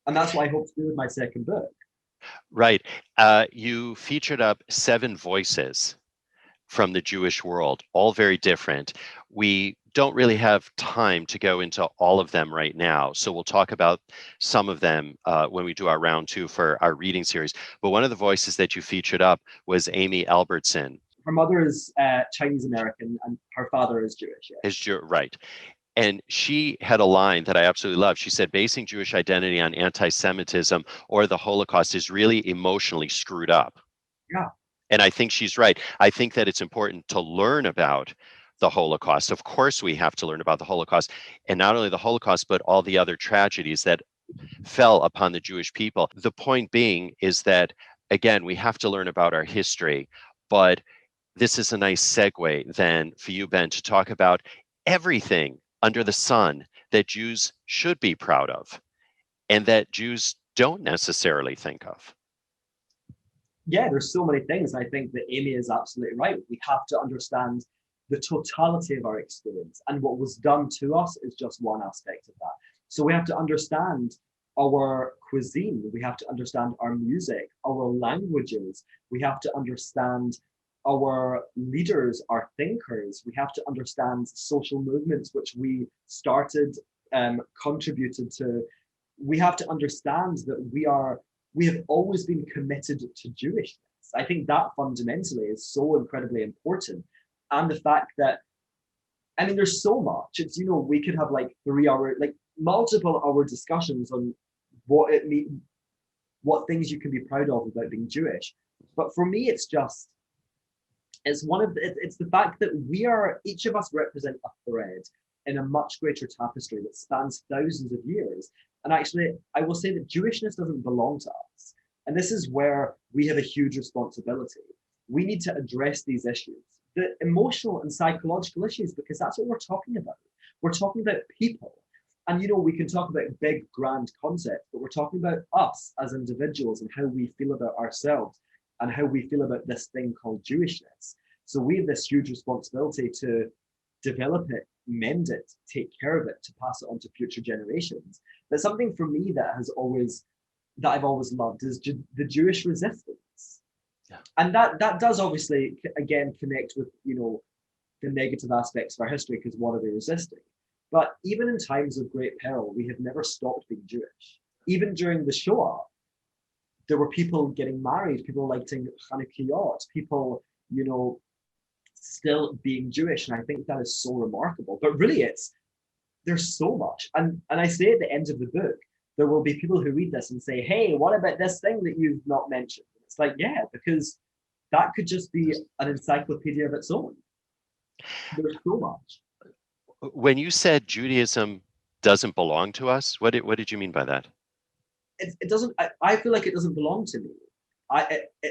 And that's what I hope to do with my second book. Right. You featured up 7 voices from the Jewish world, all very different. We don't really have time to go into all of them right now. So we'll talk about some of them when we do our round 2 for our reading series. But one of the voices that you featured up was Amy Albertson. Her mother is Chinese American and her father is Jewish. Yeah. Right. And she had a line that I absolutely love. She said, basing Jewish identity on anti-Semitism or the Holocaust is really emotionally screwed up. Yeah. And I think she's right. I think that it's important to learn about the Holocaust. Of course, we have to learn about the Holocaust, and not only the Holocaust, but all the other tragedies that fell upon the Jewish people. The point being is that, again, we have to learn about our history, but this is a nice segue then for you, Ben, to talk about everything under the sun that Jews should be proud of and that Jews don't necessarily think of. Yeah, there's so many things. I think that Amy is absolutely right. We have to understand the totality of our experience, and what was done to us is just one aspect of that. So we have to understand our cuisine, we have to understand our music, our languages, we have to understand our leaders, our thinkers, we have to understand social movements which we started, contributed to. We have to understand that we have always been committed to Jewishness. I think that fundamentally is so incredibly important. And the fact that, I mean, there's so much. It's, we could have like 3-hour, like multiple hour discussions on what it means, what things you can be proud of about being Jewish. But for me, it's the fact that each of us represent a thread in a much greater tapestry that spans thousands of years. And actually, I will say that Jewishness doesn't belong to us. And this is where we have a huge responsibility. We need to address these issues, the emotional and psychological issues, because that's what we're talking about. We're talking about people. And, we can talk about big, grand concepts, but we're talking about us as individuals and how we feel about ourselves and how we feel about this thing called Jewishness. So we have this huge responsibility to develop it, mend it, take care of it, to pass it on to future generations. But something for me that I've always loved is the Jewish resistance. Yeah. And that does obviously, again, connect with, the negative aspects of our history, because what are we resisting? But even in times of great peril, we have never stopped being Jewish. Even during the Shoah, there were people getting married, people lighting Hanukkah, people, still being Jewish. And I think that is so remarkable. But really, there's so much. And I say at the end of the book, there will be people who read this and say, hey, what about this thing that you've not mentioned? It's like, yeah, because that could just be an encyclopedia of its own. There's so much. When you said Judaism doesn't belong to us, what did you mean by that? It doesn't. I feel like it doesn't belong to me.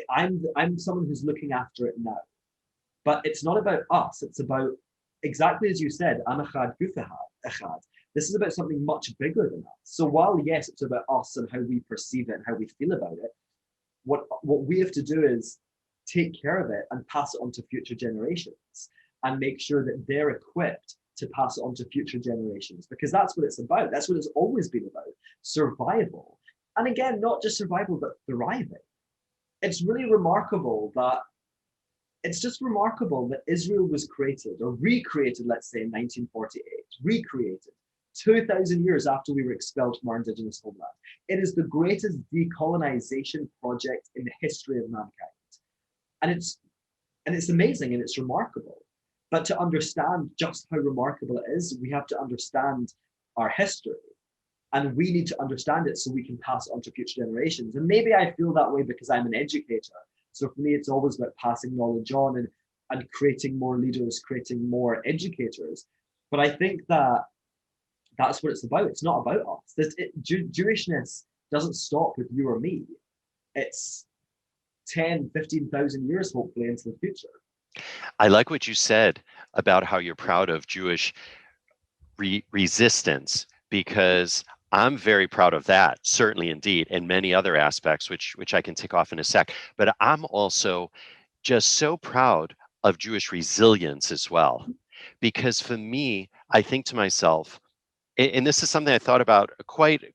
I'm someone who's looking after it now, but it's not about us. It's about exactly as you said, anachad echad. This is about something much bigger than us. So while yes, it's about us and how we perceive it and how we feel about it, what we have to do is take care of it and pass it on to future generations and make sure that they're equipped to pass it on to future generations, because that's what it's about. That's what it's always been about: survival. And again, not just survival, but thriving. It's really remarkable that it's just remarkable that Israel was created or recreated, let's say in 1948, recreated 2,000 years after we were expelled from our indigenous homeland. It is the greatest decolonization project in the history of mankind. And it's amazing and it's remarkable. But to understand just how remarkable it is, we have to understand our history. And we need to understand it so we can pass it on to future generations. And maybe I feel that way because I'm an educator. So for me, it's always about passing knowledge on and creating more leaders, creating more educators. But I think that that's what it's about. It's not about us. Jewishness doesn't stop with you or me. It's 10, 15,000 years, hopefully, into the future. I like what you said about how you're proud of Jewish resistance, because I'm very proud of that, certainly indeed, and many other aspects, which I can tick off in a sec. But I'm also just so proud of Jewish resilience as well, because for me, I think to myself, and this is something I thought about quite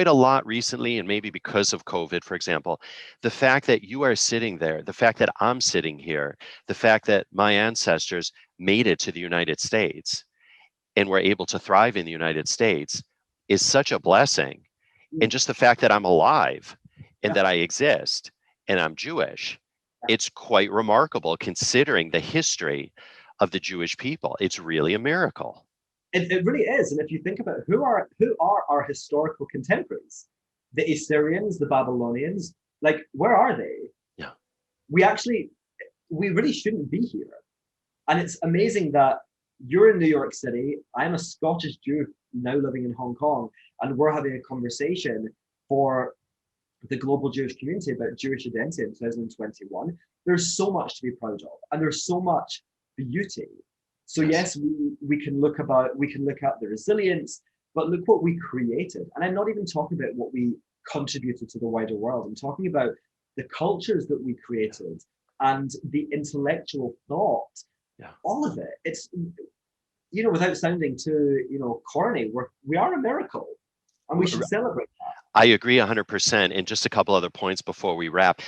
a lot recently, and maybe because of COVID, for example, the fact that you are sitting there, the fact that I'm sitting here, the fact that my ancestors made it to the United States and were able to thrive in the United States is such a blessing. And just the fact that I'm alive and Yeah, that I exist and I'm Jewish, it's quite remarkable considering the history of the Jewish people. It's really a miracle. it really is. And if you think about who are our historical contemporaries, the Assyrians, the Babylonians, like where are they? Yeah. We actually we really shouldn't be here. And it's amazing that you're in New York City. I'm a Scottish Jew now living in Hong Kong, and we're having a conversation for the global Jewish community about Jewish identity in 2021. There's so much to be proud of, and there's so much beauty. So Yes. yes, we can look at the resilience, but look what we created. And I'm not even talking about what we contributed to the wider world. I'm talking about the cultures that we created and the intellectual thought, Yeah. all of it. It's without sounding too corny, we are a miracle, and we should celebrate that. I agree 100%. And just a couple other points before we wrap.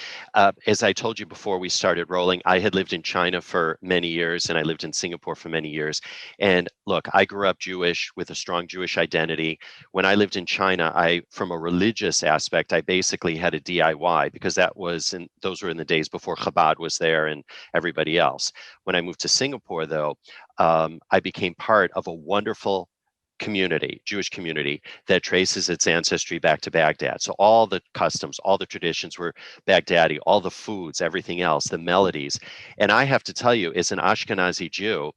As I told you before we started rolling, I had lived in China for many years and I lived in Singapore for many years. And look, I grew up Jewish with a strong Jewish identity. When I lived in China, from a religious aspect, I basically had a DIY because those were in the days before Chabad was there and everybody else. When I moved to Singapore, though, I became part of a wonderful Jewish community that traces its ancestry back to Baghdad. So all the customs, all the traditions were Baghdadi, all the foods, everything else, the melodies. And I have to tell you, as an Ashkenazi Jew,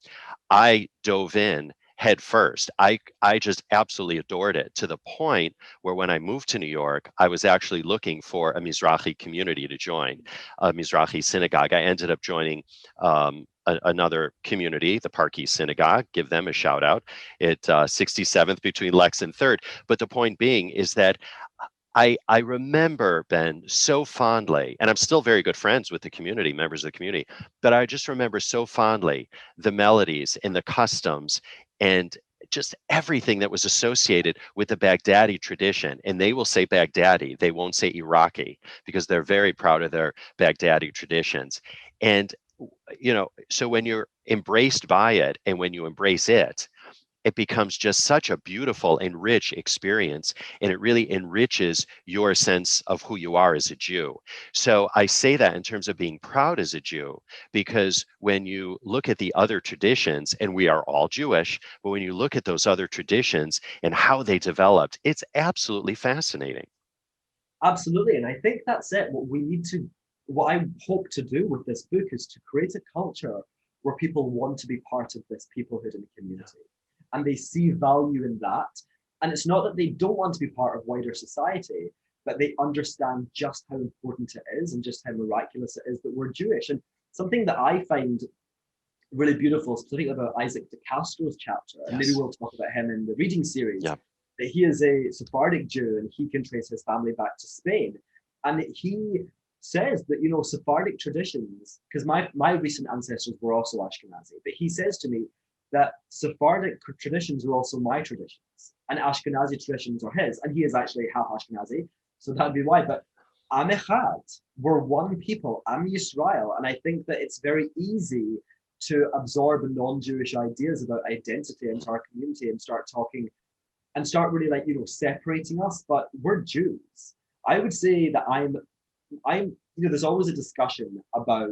I dove in head first. I just absolutely adored it, to the point where when I moved to New York, I was actually looking for a Mizrahi community to join, a Mizrahi synagogue. I ended up joining another community, the Park East Synagogue, give them a shout out, at 67th between Lex and 3rd. But the point being is that I remember, Ben, so fondly, and I'm still very good friends with the community, members of the community, but I just remember so fondly the melodies and the customs and just everything that was associated with the Baghdadi tradition. And they will say Baghdadi, they won't say Iraqi, because they're very proud of their Baghdadi traditions. And, so when you're embraced by it and when you embrace it, it becomes just such a beautiful and rich experience, and it really enriches your sense of who you are as a Jew. So I say that in terms of being proud as a Jew, because when you look at the other traditions, and we are all Jewish, but when you look at those other traditions and how they developed, it's absolutely fascinating. Absolutely. And I think that's it. What I hope to do with this book is to create a culture where people want to be part of this peoplehood and community. And they see value in that. And it's not that they don't want to be part of wider society, but they understand just how important it is and just how miraculous it is that we're Jewish. And something that I find really beautiful, specifically about Isaac de Castro's chapter, and maybe we'll talk about him in the reading series, that he is a Sephardic Jew and he can trace his family back to Spain. And he says that, you know, Sephardic traditions, because my recent ancestors were also Ashkenazi, but he says to me that Sephardic traditions are also my traditions and Ashkenazi traditions are his. And he is actually half Ashkenazi, so that'd be why. But Am Echad, we're one people, Am Yisrael. And I think that it's very easy to absorb non-Jewish ideas about identity into our community and start talking and start really, like, you know, separating us, but we're Jews. I would say that I'm, you know, there's always a discussion about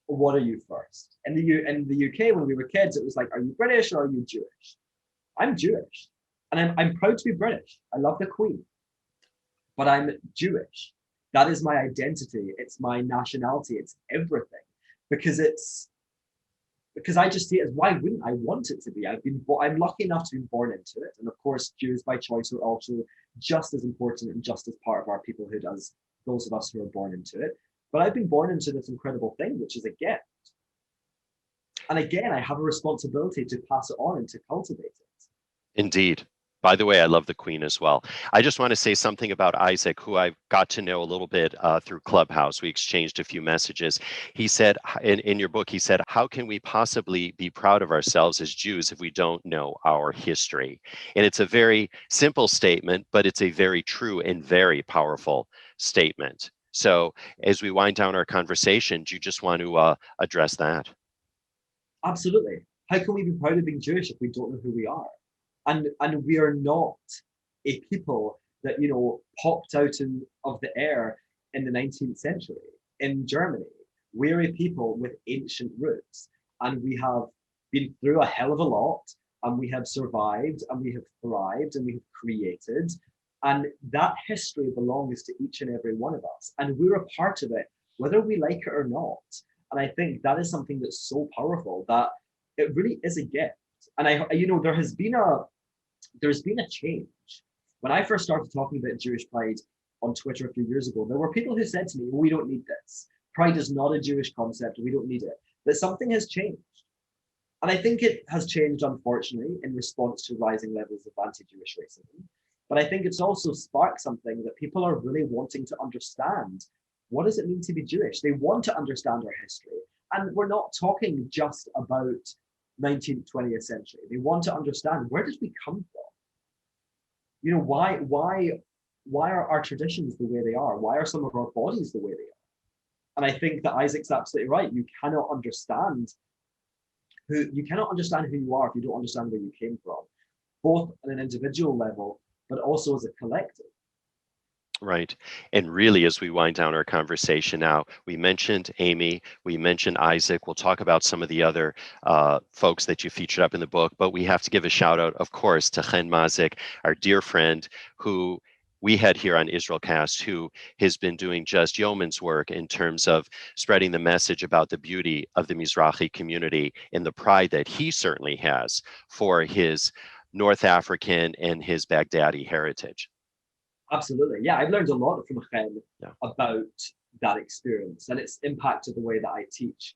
what are you first. In the UK, when we were kids, it was like, are you British or are you Jewish? I'm Jewish, and I'm proud to be British. I love the Queen, but I'm Jewish. That is my identity. It's my nationality. It's everything, because I just see it as, why wouldn't I want it to be? I'm lucky enough to be born into it, and of course, Jews by choice are also just as important and just as part of our peoplehood as those of us who are born into it. But I've been born into this incredible thing, which is a gift. And again, I have a responsibility to pass it on and to cultivate it. Indeed. By the way, I love the Queen as well. I just want to say something about Isaac, who I got to know a little bit through Clubhouse. We exchanged a few messages. He said, in your book, he said, how can we possibly be proud of ourselves as Jews if we don't know our history? And it's a very simple statement, but it's a very true and very powerful statement. So as we wind down our conversation, do you just want to address that? Absolutely. How can we be proud of being Jewish if we don't know who we are? And we are not a people that, you know, popped out of the air in the 19th century in Germany. We're a people with ancient roots, and we have been through a hell of a lot, and we have survived, and we have thrived, and we have created. And that history belongs to each and every one of us, and we're a part of it, whether we like it or not. And I think that is something that's so powerful, that it really is a gift. And you know, there's been a change. When I first started talking about Jewish pride on Twitter a few years ago, there were people who said to me, well, we don't need this. Pride is not a Jewish concept. We don't need it. But something has changed. And I think it has changed, unfortunately, in response to rising levels of anti-Jewish racism. But I think it's also sparked something that people are really wanting to understand. What does it mean to be Jewish? They want to understand our history. And we're not talking just about 19th, 20th century. They want to understand, where did we come from? You know, why are our traditions the way they are? Why are some of our bodies the way they are? And I think that Isaac's absolutely right. You cannot understand who you are if you don't understand where you came from, both on an individual level, but also as a collective. Right. And really, as we wind down our conversation now, we mentioned Amy, we mentioned Isaac. We'll talk about some of the other folks that you featured up in the book, but we have to give a shout out, of course, to Chen Mazik, our dear friend, who we had here on IsraelCast, who has been doing just yeoman's work in terms of spreading the message about the beauty of the Mizrahi community and the pride that he certainly has for his North African and his Baghdadi heritage. Absolutely. Yeah, I've learned a lot from Chen about that experience, and it's impacted the way that I teach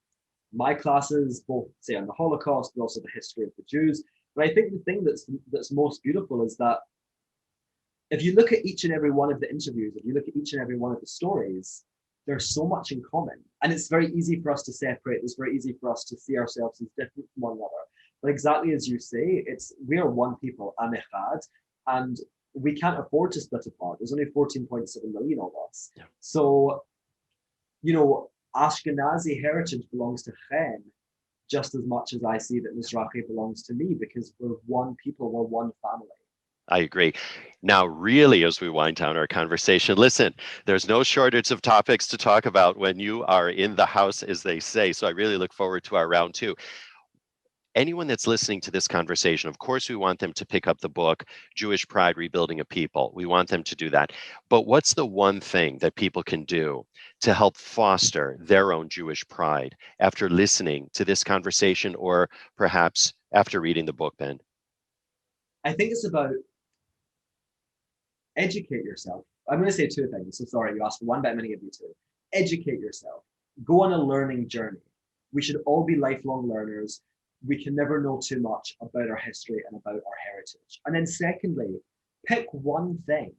my classes, both, say, on the Holocaust, but also the history of the Jews. But I think the thing that's most beautiful is that if you look at each and every one of the interviews, if you look at each and every one of the stories, there's so much in common. And it's very easy for us to separate. It's very easy for us to see ourselves as different from one another. But exactly as you say, we are one people, Am Echad, and we can't afford to split apart. There's only 14.7 million of us. Yeah. So, you know, Ashkenazi heritage belongs to Chen just as much as I see that Mizrahi belongs to me, because we're one people, we're one family. I agree. Now, really, as we wind down our conversation, listen, there's no shortage of topics to talk about when you are in the house, as they say. So I really look forward to our round two. anyone that's listening to this conversation, of course, we want them to pick up the book, Jewish Pride, Rebuilding a People. We want them to do that. But what's the one thing that people can do to help foster their own Jewish pride after listening to this conversation, or perhaps after reading the book, Ben? I think it's about educate yourself. I'm going to say two things. So sorry, you asked for one, but I'm going to give you two. Educate yourself. Go on a learning journey. We should all be lifelong learners. We can never know too much about our history and about our heritage. And then secondly, pick one thing,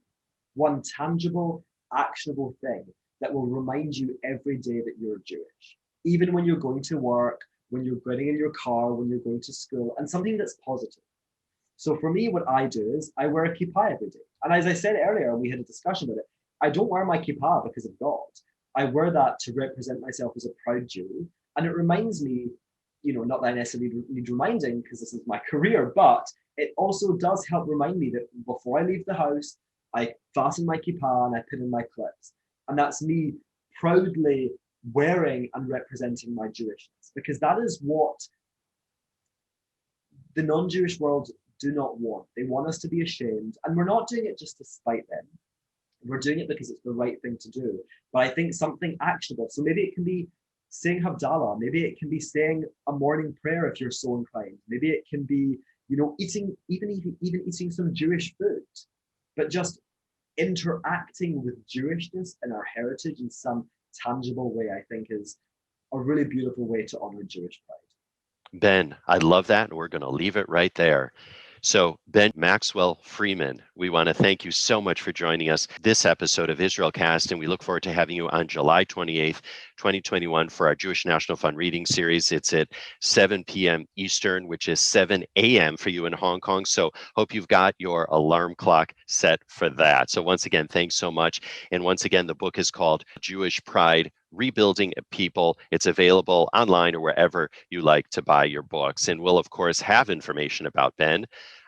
one tangible, actionable thing that will remind you every day that you're Jewish. Even when you're going to work, when you're getting in your car, when you're going to school, and something that's positive. So for me, what I do is I wear a kippah every day. And as I said earlier, we had a discussion about it. I don't wear my kippah because of God. I wear that to represent myself as a proud Jew. And it reminds me, not that I necessarily need reminding because this is my career, but it also does help remind me that before I leave the house, I fasten my kippah and I pin in my clips. And that's me proudly wearing and representing my Jewishness, because that is what the non-Jewish world do not want. They want us to be ashamed, and we're not doing it just to spite them. We're doing it because it's the right thing to do. But I think something actionable. So maybe it can be saying Havdalah. Maybe it can be saying a morning prayer if you're so inclined. Maybe it can be, eating even eating some Jewish food, but just interacting with Jewishness and our heritage in some tangible way, I think is a really beautiful way to honor Jewish pride. Ben, I love that, and we're going to leave it right there. So, Ben Maxwell Freeman, we want to thank you so much for joining us this episode of IsraelCast, and we look forward to having you on July 28th, 2021 for our Jewish National Fund reading series. It's at 7 p.m. Eastern, which is 7 a.m. for you in Hong Kong. So hope you've got your alarm clock set for that. So once again, thanks so much. And once again, the book is called Jewish Pride, Rebuilding a People. It's available online or wherever you like to buy your books. And we'll, of course, have information about Ben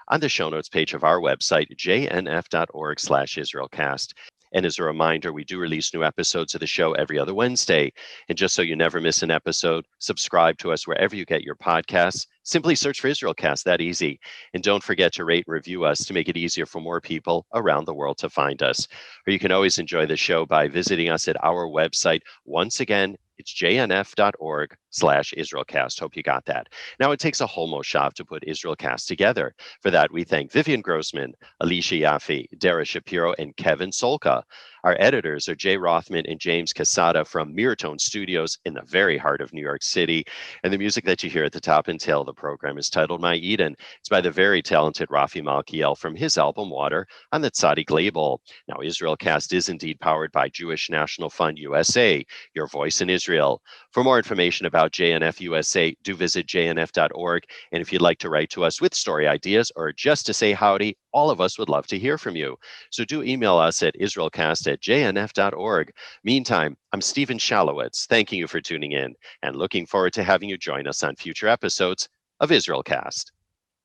on the show notes page of our website, jnf.org/IsraelCast. And as a reminder, we do release new episodes of the show every other Wednesday. And just so you never miss an episode, subscribe to us wherever you get your podcasts. Simply search for IsraelCast, that easy. And don't forget to rate and review us to make it easier for more people around the world to find us. Or you can always enjoy the show by visiting us at our website. Once again, it's jnf.org/IsraelCast. Hope you got that. Now, it takes a whole moshav to put IsraelCast together. For that, we thank Vivian Grossman, Alicia Yaffe, Dara Shapiro, and Kevin Solka. Our editors are Jay Rothman and James Casada from Mirtone Studios in the very heart of New York City. And the music that you hear at the top and tail of the program is titled My Eden. It's by the very talented Rafi Malkiel from his album Water on the Tzaddik label. Now, IsraelCast is indeed powered by Jewish National Fund USA, your voice in Israel. For more information about JNF USA, do visit jnf.org. And if you'd like to write to us with story ideas or just to say howdy, all of us would love to hear from you. So do email us at israelcast@jnf.org. Meantime, I'm Steven Shalowitz, thanking you for tuning in and looking forward to having you join us on future episodes of IsraelCast.